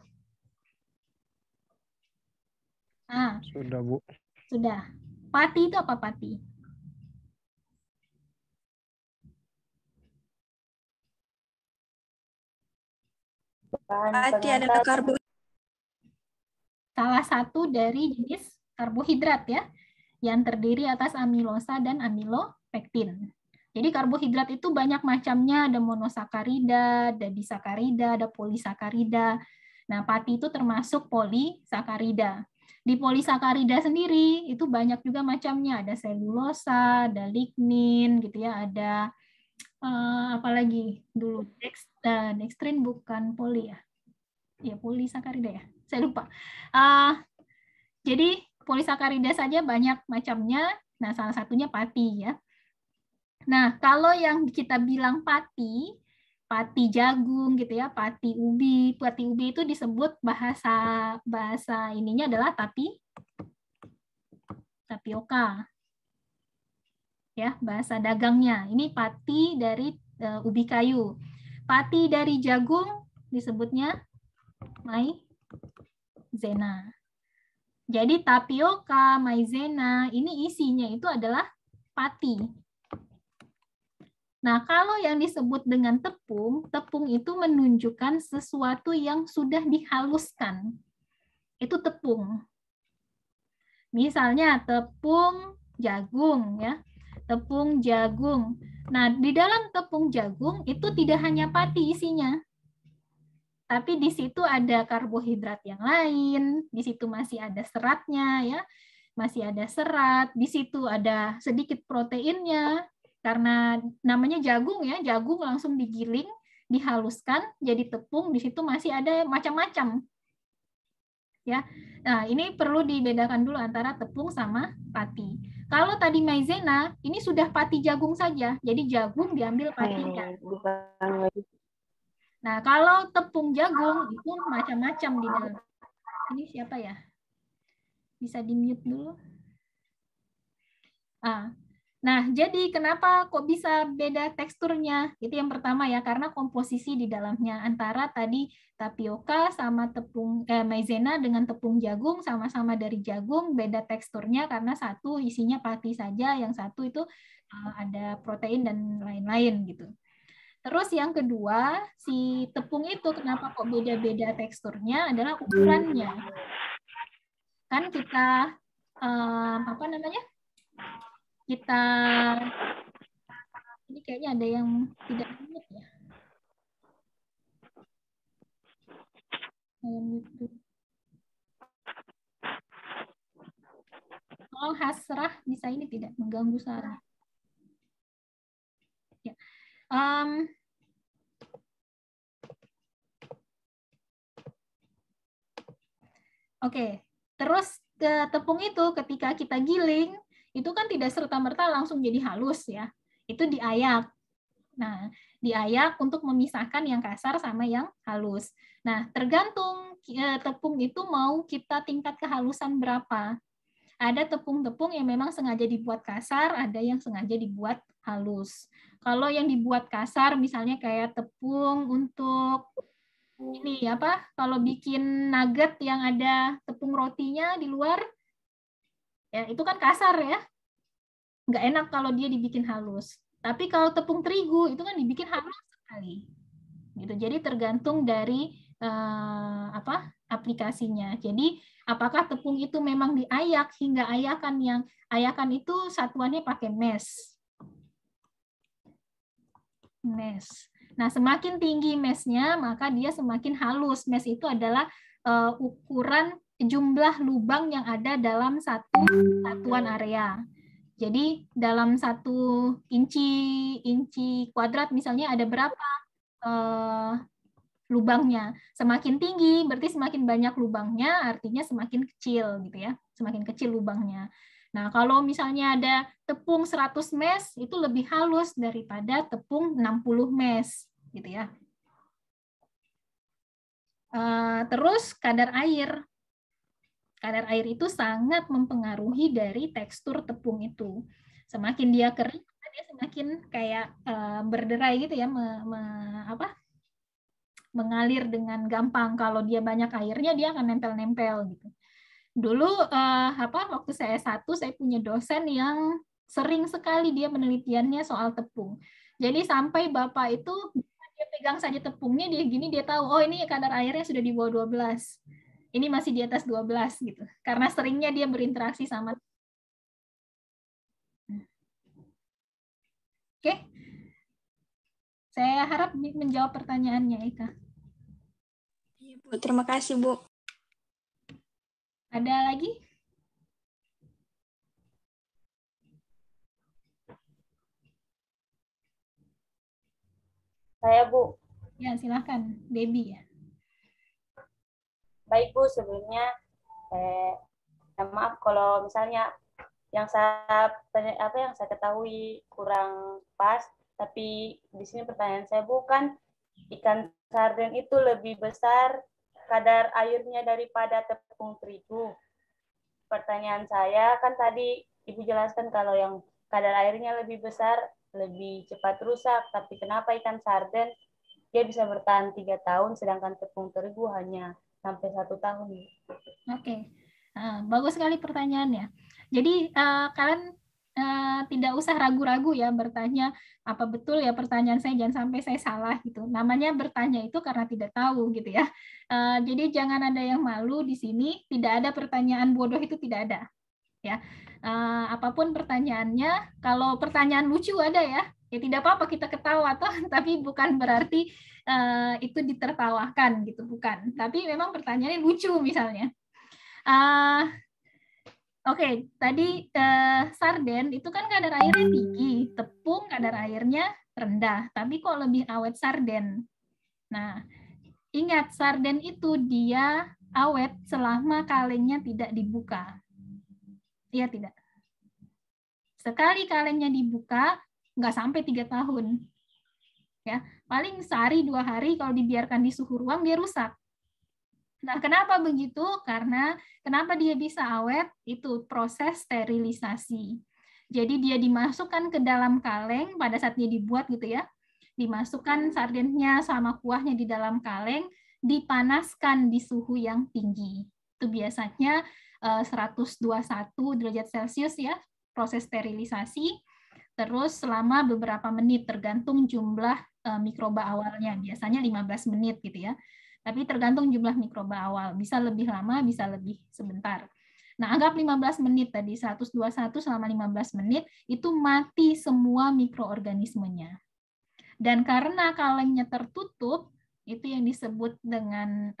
Sudah, Bu. Sudah. Pati itu apa pati? Pati adalah karbohidrat. Salah satu dari jenis karbohidrat ya, yang terdiri atas amilosa dan amilopektin. Jadi karbohidrat itu banyak macamnya, ada monosakarida, ada disakarida, ada polisakarida. Nah, pati itu termasuk polisakarida. Di polisakarida sendiri itu banyak juga macamnya, ada selulosa, ada lignin gitu ya, ada apalagi dulu dextrin bukan poli ya. Ya, polisakarida ya. Saya lupa. Jadi polisakarida saja banyak macamnya. Nah, salah satunya pati ya. Nah, kalau yang kita bilang pati jagung gitu ya, pati ubi itu disebut bahasa ininya adalah tapioka. Ya, bahasa dagangnya. Ini pati dari ubi kayu. Pati dari jagung disebutnya maizena. Jadi tapioka, maizena, ini isinya itu adalah pati. Nah, kalau yang disebut dengan tepung, tepung itu menunjukkan sesuatu yang sudah dihaluskan. Itu tepung. Misalnya tepung jagung ya. Tepung jagung. Nah, di dalam tepung jagung itu tidak hanya pati isinya. Tapi di situ ada karbohidrat yang lain, di situ masih ada seratnya ya. Masih ada serat, di situ ada sedikit proteinnya karena namanya jagung ya, jagung langsung digiling, dihaluskan jadi tepung, di situ masih ada macam-macam. Ya. Nah, ini perlu dibedakan dulu antara tepung sama pati. Kalau tadi maizena, ini sudah pati jagung saja. Jadi jagung diambil patinya. Nah, kalau tepung jagung itu macam-macam di dalam. Ini siapa ya? Bisa di-mute dulu. Nah, jadi kenapa kok bisa beda teksturnya? Itu yang pertama ya, karena komposisi di dalamnya antara tadi tapioka sama tepung maizena dengan tepung jagung sama-sama dari jagung, beda teksturnya karena satu isinya pati saja, yang satu itu ada protein dan lain-lain gitu. Terus yang kedua, si tepung itu kenapa kok beda-beda teksturnya adalah ukurannya. Kan kita apa namanya? Kita ini kayaknya ada yang tidak ingat ya. Kalau hasrah bisa ini tidak mengganggu saya. Ya. Oke, terus tepung itu ketika kita giling itu kan tidak serta-merta langsung jadi halus ya. Itu diayak. Nah, diayak untuk memisahkan yang kasar sama yang halus. Nah, tergantung tepung itu mau kita tingkat kehalusan berapa. Ada tepung-tepung yang memang sengaja dibuat kasar, ada yang sengaja dibuat halus. Kalau yang dibuat kasar misalnya kayak tepung untuk ini apa? Kalau bikin nugget yang ada tepung rotinya di luar, ya itu kan kasar ya. Nggak enak kalau dia dibikin halus. Tapi kalau tepung terigu itu kan dibikin halus sekali. Gitu. Jadi tergantung dari aplikasinya. Jadi apakah tepung itu memang diayak hingga ayakan itu satuannya pakai mesh. Nah, semakin tinggi meshnya maka dia semakin halus. Mesh itu adalah ukuran jumlah lubang yang ada dalam satu satuan area. Jadi dalam 1 inci kuadrat misalnya ada berapa lubangnya. Semakin tinggi berarti semakin banyak lubangnya, artinya semakin kecil gitu ya. Semakin kecil lubangnya. Nah, kalau misalnya ada tepung 100 mesh itu lebih halus daripada tepung 60 mesh gitu ya. Terus kadar air. Kadar air itu sangat mempengaruhi dari tekstur tepung itu. Semakin dia kering, dia semakin kayak berderai gitu ya, mengalir dengan gampang. Kalau dia banyak airnya, dia akan nempel-nempel gitu. Dulu waktu saya S1, saya punya dosen yang sering sekali dia penelitiannya soal tepung. Jadi sampai Bapak itu dia pegang saja tepungnya, dia gini dia tahu, oh ini kadar airnya sudah di bawah 12. Ini masih di atas 12 gitu. Karena seringnya dia berinteraksi sama. Oke. Saya harap menjawab pertanyaannya, Eka. Iya, Bu. Terima kasih, Bu. Ada lagi? Saya, Bu. Ya, silahkan. Debbie ya. Baik, Bu. Sebelumnya, maaf kalau misalnya yang saya ketahui kurang pas, tapi di sini pertanyaan saya, bukan ikan sarden itu lebih besar kadar airnya daripada tepung terigu. Pertanyaan saya kan tadi Ibu jelaskan kalau yang kadar airnya lebih besar lebih cepat rusak, tapi kenapa ikan sarden dia bisa bertahan 3 tahun sedangkan tepung terigu hanya sampai 1 tahun? Oke. Bagus sekali pertanyaannya. Jadi kalian tidak usah ragu-ragu ya bertanya apa betul ya pertanyaan saya, jangan sampai saya salah gitu. Namanya bertanya itu karena tidak tahu gitu ya. Jadi jangan ada yang malu di sini, tidak ada pertanyaan bodoh, itu tidak ada ya. Apapun pertanyaannya, kalau pertanyaan lucu ada ya tidak apa-apa kita ketawa toh, tapi bukan berarti itu ditertawakan gitu, bukan. Tapi memang pertanyaannya lucu misalnya. Oke, tadi sarden itu kan kadar airnya tinggi, tepung kadar airnya rendah, tapi kok lebih awet sarden? Nah, ingat sarden itu dia awet selama kalengnya tidak dibuka. Iya tidak? Sekali kalengnya dibuka, nggak sampai 3 tahun. Ya, paling sehari 2 hari kalau dibiarkan di suhu ruang dia rusak. Nah, kenapa begitu? Karena kenapa dia bisa awet? Itu proses sterilisasi. Jadi dia dimasukkan ke dalam kaleng pada saat dia dibuat gitu ya. Dimasukkan sardennya sama kuahnya di dalam kaleng, dipanaskan di suhu yang tinggi. Itu biasanya 121 derajat Celcius ya, proses sterilisasi. Terus selama beberapa menit tergantung jumlah mikroba awalnya. Biasanya 15 menit gitu ya. Tapi tergantung jumlah mikroba awal, bisa lebih lama, bisa lebih sebentar. Nah, anggap 15 menit tadi, 121 selama 15 menit, itu mati semua mikroorganismenya. Dan karena kalengnya tertutup, itu yang disebut dengan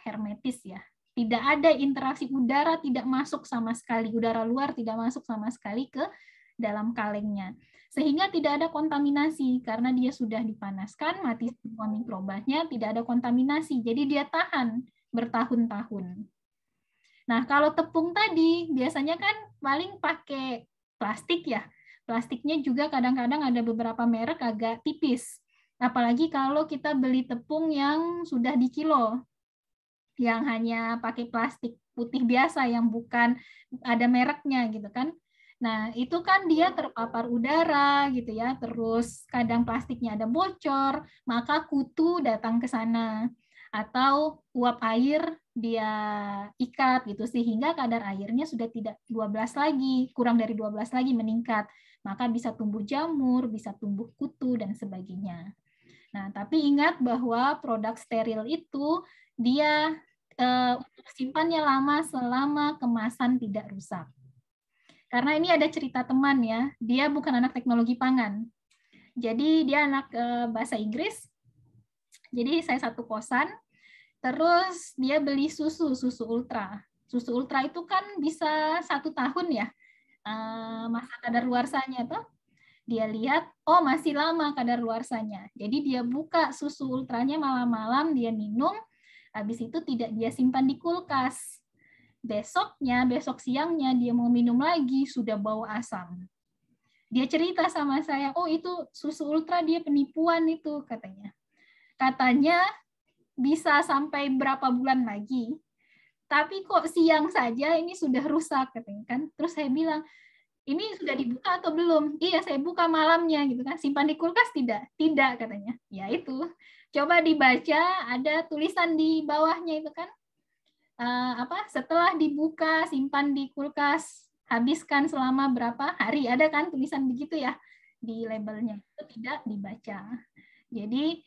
hermetis ya. Tidak ada interaksi udara, tidak masuk sama sekali, udara luar tidak masuk sama sekali ke dalam kalengnya. Sehingga tidak ada kontaminasi, karena dia sudah dipanaskan, mati semua mikrobanya, tidak ada kontaminasi. Jadi dia tahan bertahun-tahun. Nah, kalau tepung tadi, biasanya kan paling pakai plastik ya. Plastiknya juga kadang-kadang ada beberapa merek agak tipis. Apalagi kalau kita beli tepung yang sudah di kilo, yang hanya pakai plastik putih biasa, yang bukan ada mereknya gitu kan. Nah, itu kan dia terpapar udara gitu ya, terus kadang plastiknya ada bocor, maka kutu datang ke sana. Atau uap air dia ikat gitu, sehingga kadar airnya sudah tidak 12 lagi, kurang dari 12 lagi meningkat. Maka bisa tumbuh jamur, bisa tumbuh kutu, dan sebagainya. Nah, tapi ingat bahwa produk steril itu dia simpannya lama selama kemasan tidak rusak. Karena ini ada cerita teman ya, dia bukan anak teknologi pangan. Jadi dia anak bahasa Inggris. Jadi saya satu kosan, terus dia beli susu ultra. Susu ultra itu kan bisa 1 tahun ya, masa kadaluarsanya tuh. Dia lihat, oh masih lama kadaluarsanya. Jadi dia buka susu ultranya malam-malam, dia minum, habis itu tidak dia simpan di kulkas. Besok siangnya dia mau minum lagi, sudah bau asam. Dia cerita sama saya, oh itu susu ultra dia penipuan itu katanya. Katanya bisa sampai berapa bulan lagi, tapi kok siang saja ini sudah rusak katanya kan. Terus saya bilang, ini sudah dibuka atau belum? Iya, saya buka malamnya gitu kan. Simpan di kulkas tidak? Tidak katanya. Ya itu. Coba dibaca, ada tulisan di bawahnya itu kan. Setelah dibuka, simpan di kulkas, habiskan selama berapa hari, ada kan tulisan begitu ya di labelnya. Itu tidak dibaca. Jadi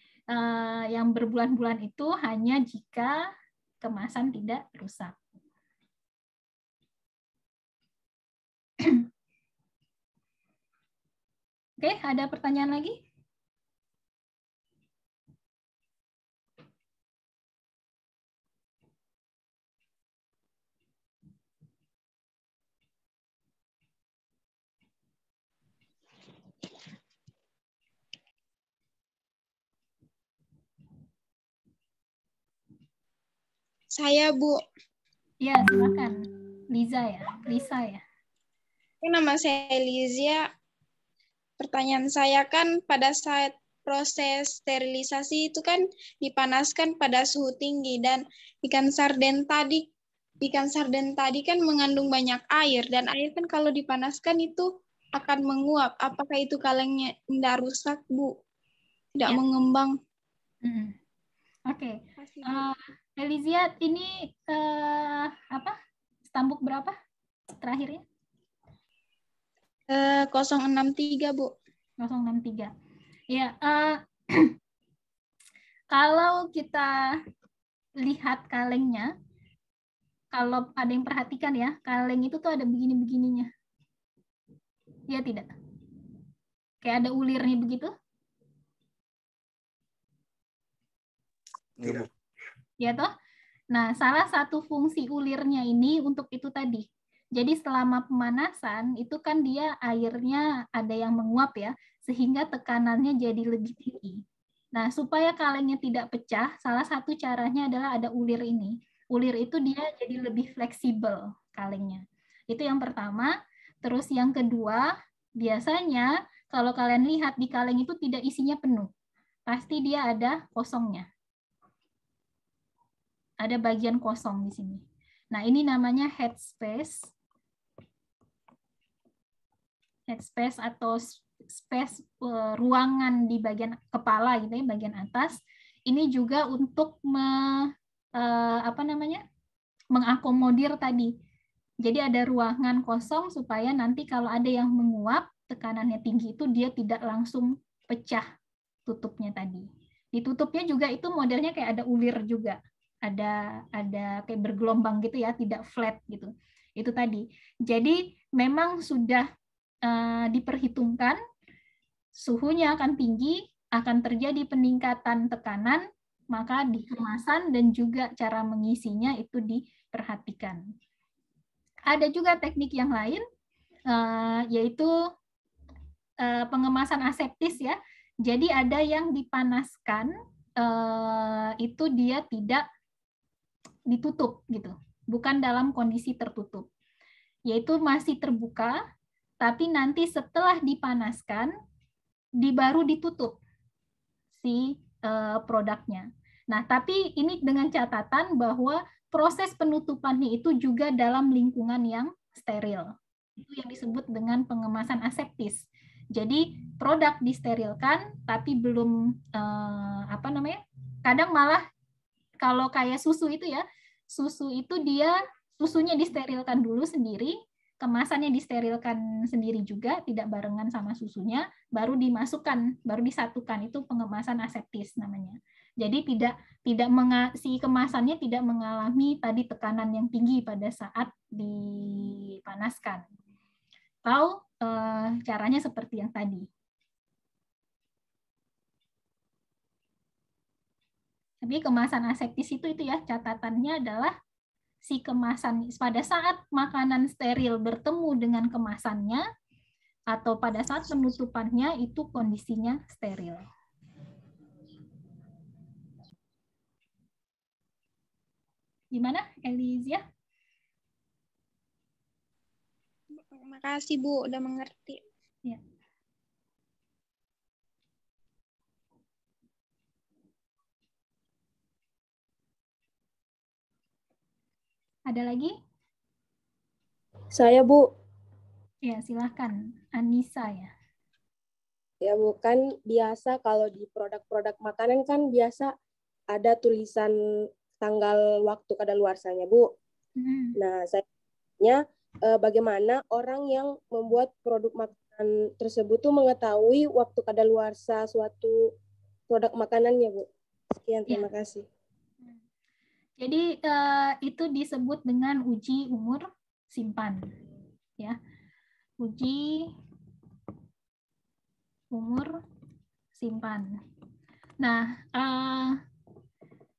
yang berbulan-bulan itu hanya jika kemasan tidak rusak. Oke, ada pertanyaan lagi? Saya, Bu. Ya, silakan. Lisa ya. Nama saya Elizia. Pertanyaan saya kan pada saat proses sterilisasi itu kan dipanaskan pada suhu tinggi, dan ikan sarden tadi kan mengandung banyak air, dan air kan kalau dipanaskan itu akan menguap. Apakah itu kalengnya tidak rusak, Bu? Tidak mengembang? Oke. Elizia, ini stambuk berapa terakhirnya? 063, Bu. 063. Ya, kalau kita lihat kalengnya, kalau ada yang perhatikan ya, kaleng itu tuh ada begini-begininya. Ya tidak? Kayak ada ulirnya begitu? Tidak. Ya toh? Nah, salah satu fungsi ulirnya ini untuk itu tadi. Jadi selama pemanasan itu kan dia airnya ada yang menguap ya, sehingga tekanannya jadi lebih tinggi. Nah, supaya kalengnya tidak pecah, salah satu caranya adalah ada ulir ini. Ulir itu dia jadi lebih fleksibel kalengnya. Itu yang pertama. Terus yang kedua, biasanya kalau kalian lihat di kaleng itu tidak isinya penuh. Pasti dia ada kosongnya. Ada bagian kosong di sini. Nah, ini namanya headspace. Headspace atau space ruangan di bagian kepala gitu ya, bagian atas. Ini juga untuk mengakomodir tadi. Jadi ada ruangan kosong supaya nanti kalau ada yang menguap, tekanannya tinggi itu dia tidak langsung pecah tutupnya tadi. Ditutupnya juga itu modelnya kayak ada ulir juga. Ada kayak bergelombang gitu ya, tidak flat gitu. Itu tadi. Jadi memang sudah diperhitungkan suhunya akan tinggi, akan terjadi peningkatan tekanan, maka di kemasan dan juga cara mengisinya itu diperhatikan. Ada juga teknik yang lain, yaitu pengemasan aseptis ya. Jadi ada yang dipanaskan, itu dia tidak ditutup gitu, bukan dalam kondisi tertutup, yaitu masih terbuka, tapi nanti setelah dipanaskan, baru ditutup si produknya. Nah, tapi ini dengan catatan bahwa proses penutupannya itu juga dalam lingkungan yang steril. Itu yang disebut dengan pengemasan aseptis. Jadi produk disterilkan, tapi belum kadang malah kalau kayak susu itu ya, susunya disterilkan dulu sendiri, kemasannya disterilkan sendiri juga, tidak barengan sama susunya, baru dimasukkan, baru disatukan, itu pengemasan aseptis namanya. Jadi si kemasannya tidak mengalami tadi tekanan yang tinggi pada saat dipanaskan. Atau caranya seperti yang tadi. Tapi kemasan aseptis itu ya catatannya adalah si kemasan pada saat makanan steril bertemu dengan kemasannya atau pada saat penutupannya itu kondisinya steril. Gimana, Elizia? Terima kasih, Bu, udah mengerti. Ya. Ada lagi? Saya, Bu. Ya, silahkan. Anissa ya. Ya, Bu, kan biasa kalau di produk-produk makanan kan biasa ada tulisan tanggal waktu kadaluarsanya, Bu. Nah, saya tanya bagaimana orang yang membuat produk makanan tersebut tuh mengetahui waktu kadaluarsa suatu produk makanannya, Bu. Sekian, terima kasih. Jadi itu disebut dengan uji umur simpan, ya. Uji umur simpan. Nah,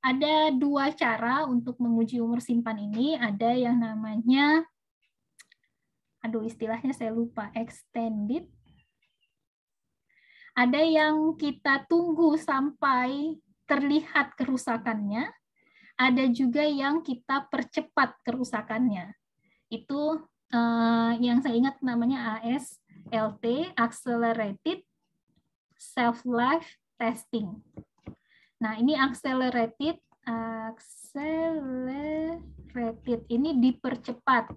ada dua cara untuk menguji umur simpan ini. Ada yang namanya, istilahnya saya lupa, extended. Ada yang kita tunggu sampai terlihat kerusakannya. Ada juga yang kita percepat kerusakannya. Itu yang saya ingat namanya ASLT, Accelerated Self-Life Testing. Nah, ini accelerated ini dipercepat.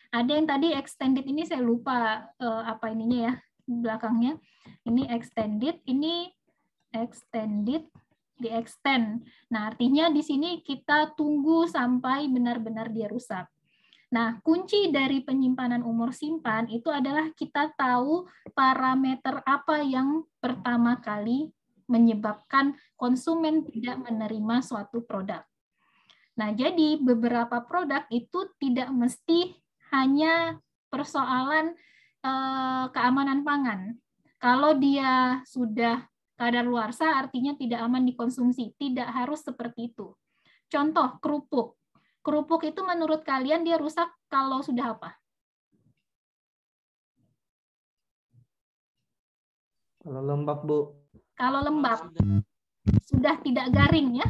Ada yang tadi extended, ini saya lupa apa ininya ya belakangnya. Ini extended, ini extended, di-extend. Nah, artinya di sini kita tunggu sampai benar-benar dia rusak. Nah, kunci dari penyimpanan umur simpan itu adalah kita tahu parameter apa yang pertama kali menyebabkan konsumen tidak menerima suatu produk. Nah, jadi beberapa produk itu tidak mesti hanya persoalan keamanan pangan. Kalau dia sudah kadaluarsa artinya tidak aman dikonsumsi, tidak harus seperti itu. Contoh, kerupuk. Kerupuk itu menurut kalian dia rusak kalau sudah apa? Kalau lembab, Bu. Kalau lembab. Sudah tidak garing ya.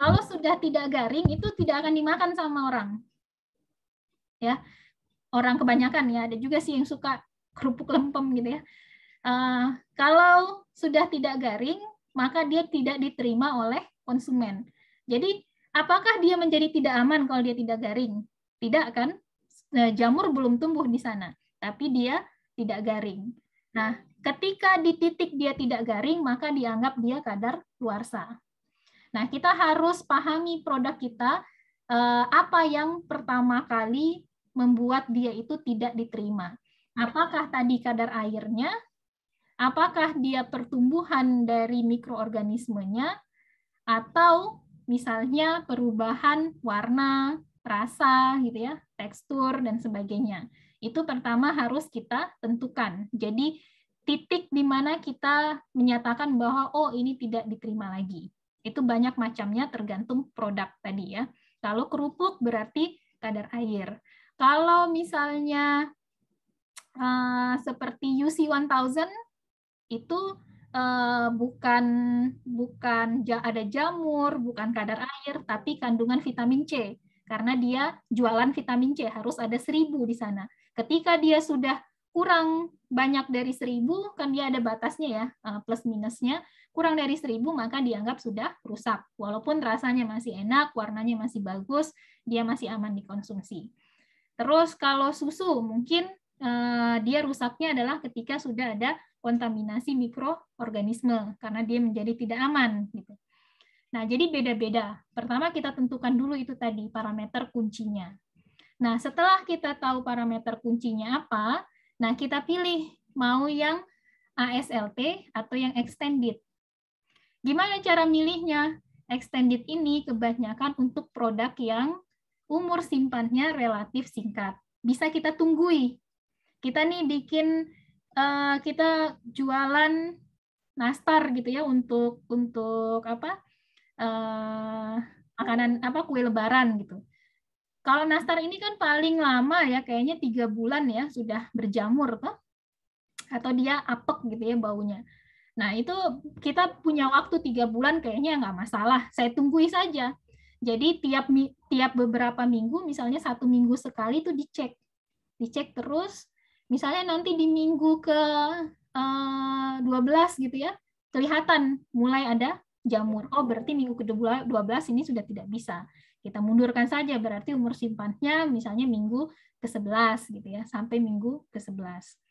Kalau sudah tidak garing itu tidak akan dimakan sama orang. Ya. Orang kebanyakan ya, ada juga sih yang suka kerupuk lempem gitu ya. Kalau sudah tidak garing, maka dia tidak diterima oleh konsumen. Jadi, apakah dia menjadi tidak aman kalau dia tidak garing? Tidak kan? Jamur belum tumbuh di sana, tapi dia tidak garing. Nah, ketika di titik dia tidak garing, maka dianggap dia kadaluarsa. Nah, kita harus pahami produk kita, apa yang pertama kali membuat dia itu tidak diterima. Apakah tadi kadar airnya? Apakah dia pertumbuhan dari mikroorganismenya? Atau misalnya perubahan warna, rasa, gitu ya, tekstur, dan sebagainya. Itu pertama harus kita tentukan. Jadi titik di mana kita menyatakan bahwa oh ini tidak diterima lagi. Itu banyak macamnya tergantung produk tadi ya. Kalau kerupuk berarti kadar air. Kalau misalnya seperti UC 1000 itu bukan ada jamur, bukan kadar air, tapi kandungan vitamin C. Karena dia jualan vitamin C, harus ada 1000 di sana. Ketika dia sudah kurang banyak dari 1000, kan dia ada batasnya ya, plus minusnya. Kurang dari 1000, maka dianggap sudah rusak. Walaupun rasanya masih enak, warnanya masih bagus, dia masih aman dikonsumsi. Terus kalau susu, mungkin dia rusaknya adalah ketika sudah ada kontaminasi mikroorganisme, karena dia menjadi tidak aman. Gitu. Nah, jadi beda-beda. Pertama kita tentukan dulu itu tadi, parameter kuncinya. Nah, setelah kita tahu parameter kuncinya apa, nah kita pilih mau yang ASLT atau yang extended. Gimana cara milihnya? Extended ini kebanyakan untuk produk yang umur simpannya relatif singkat. Bisa kita tunggui. Kita nih bikin, kita jualan nastar gitu ya untuk apa? Makanan apa kue lebaran gitu. Kalau nastar ini kan paling lama ya kayaknya 3 bulan ya sudah berjamur toh. Atau dia apek gitu ya baunya. Nah, itu kita punya waktu 3 bulan kayaknya nggak masalah. Saya tunggui saja. Jadi tiap beberapa minggu, misalnya 1 minggu sekali itu dicek. Dicek terus, misalnya nanti di minggu ke 12 gitu ya, kelihatan mulai ada jamur. Oh, berarti minggu ke-12 ini sudah tidak bisa. Kita mundurkan saja, berarti umur simpannya misalnya minggu ke-11 gitu ya, sampai minggu ke-11.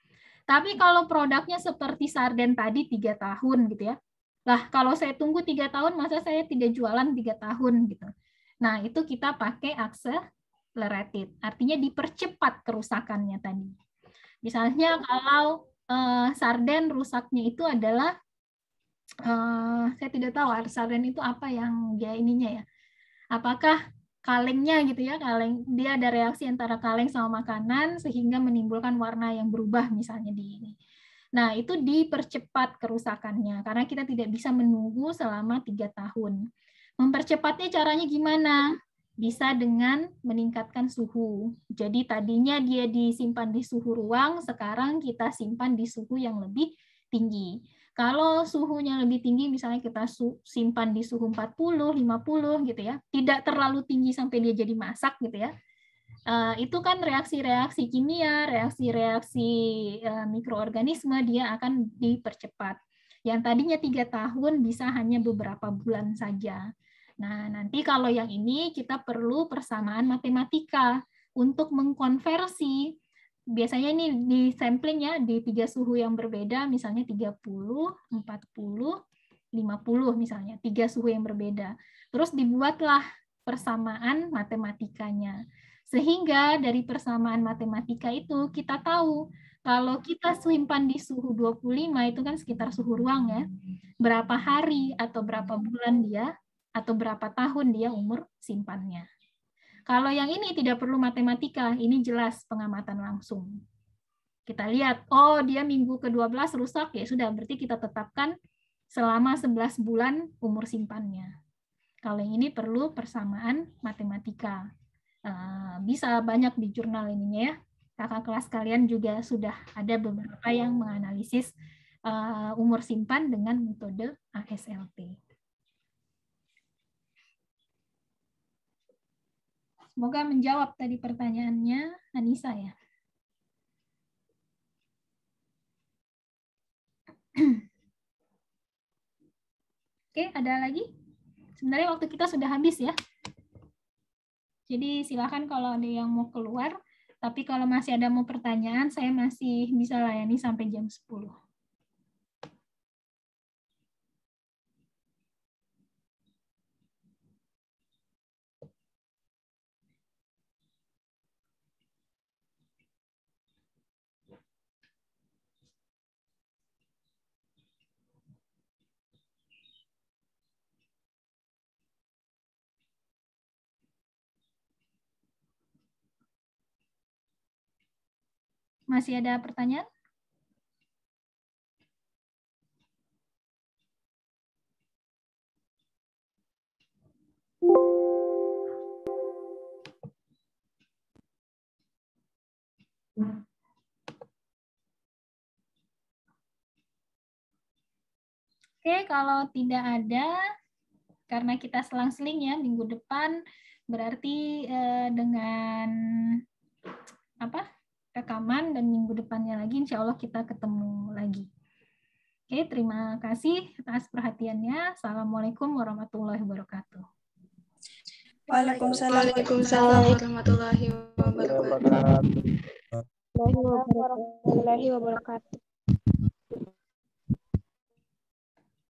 Tapi kalau produknya seperti sarden tadi 3 tahun gitu ya. Lah, kalau saya tunggu 3 tahun, masa saya tidak jualan 3 tahun gitu. Nah, itu kita pakai accelerated, artinya dipercepat kerusakannya tadi. Misalnya kalau sarden rusaknya itu adalah, saya tidak tahu sarden itu apa yang dia ininya ya. Apakah kalengnya gitu ya, kaleng dia ada reaksi antara kaleng sama makanan sehingga menimbulkan warna yang berubah misalnya di ini. Nah, itu dipercepat kerusakannya karena kita tidak bisa menunggu selama 3 tahun. Mempercepatnya caranya gimana? Bisa dengan meningkatkan suhu. Jadi tadinya dia disimpan di suhu ruang, sekarang kita simpan di suhu yang lebih tinggi. Kalau suhunya lebih tinggi, misalnya kita simpan di suhu 40, 50 gitu ya, tidak terlalu tinggi sampai dia jadi masak gitu ya. Itu kan reaksi-reaksi kimia, reaksi-reaksi mikroorganisme, dia akan dipercepat. Yang tadinya 3 tahun bisa hanya beberapa bulan saja. Nah, nanti kalau yang ini kita perlu persamaan matematika untuk mengkonversi. Biasanya ini di sampling ya, di 3 suhu yang berbeda, misalnya 30, 40, 50 misalnya, 3 suhu yang berbeda. Terus dibuatlah persamaan matematikanya. Sehingga dari persamaan matematika itu kita tahu kalau kita simpan di suhu 25 itu kan sekitar suhu ruang ya. Berapa hari atau berapa bulan dia atau berapa tahun dia umur simpannya. Kalau yang ini tidak perlu matematika, ini jelas pengamatan langsung. Kita lihat, oh dia minggu ke-12 rusak, ya sudah berarti kita tetapkan selama 11 bulan umur simpannya. Kalau yang ini perlu persamaan matematika. Bisa banyak di jurnal ininya ya. Kakak kelas kalian juga sudah ada beberapa yang menganalisis umur simpan dengan metode ASLP. Semoga menjawab tadi pertanyaannya Anissa ya. Oke, ada lagi? Sebenarnya waktu kita sudah habis ya. Jadi silakan kalau ada yang mau keluar, tapi kalau masih ada mau pertanyaan, saya masih bisa layani sampai jam 10. Masih ada pertanyaan? Oke, kalau tidak ada, karena kita selang-seling ya minggu depan, berarti dengan rekaman dan minggu depannya lagi, insya Allah kita ketemu lagi. Oke, terima kasih atas perhatiannya. Assalamualaikum warahmatullahi wabarakatuh. Waalaikumsalam warahmatullahi wabarakatuh. warahmatullahi wabarakatuh.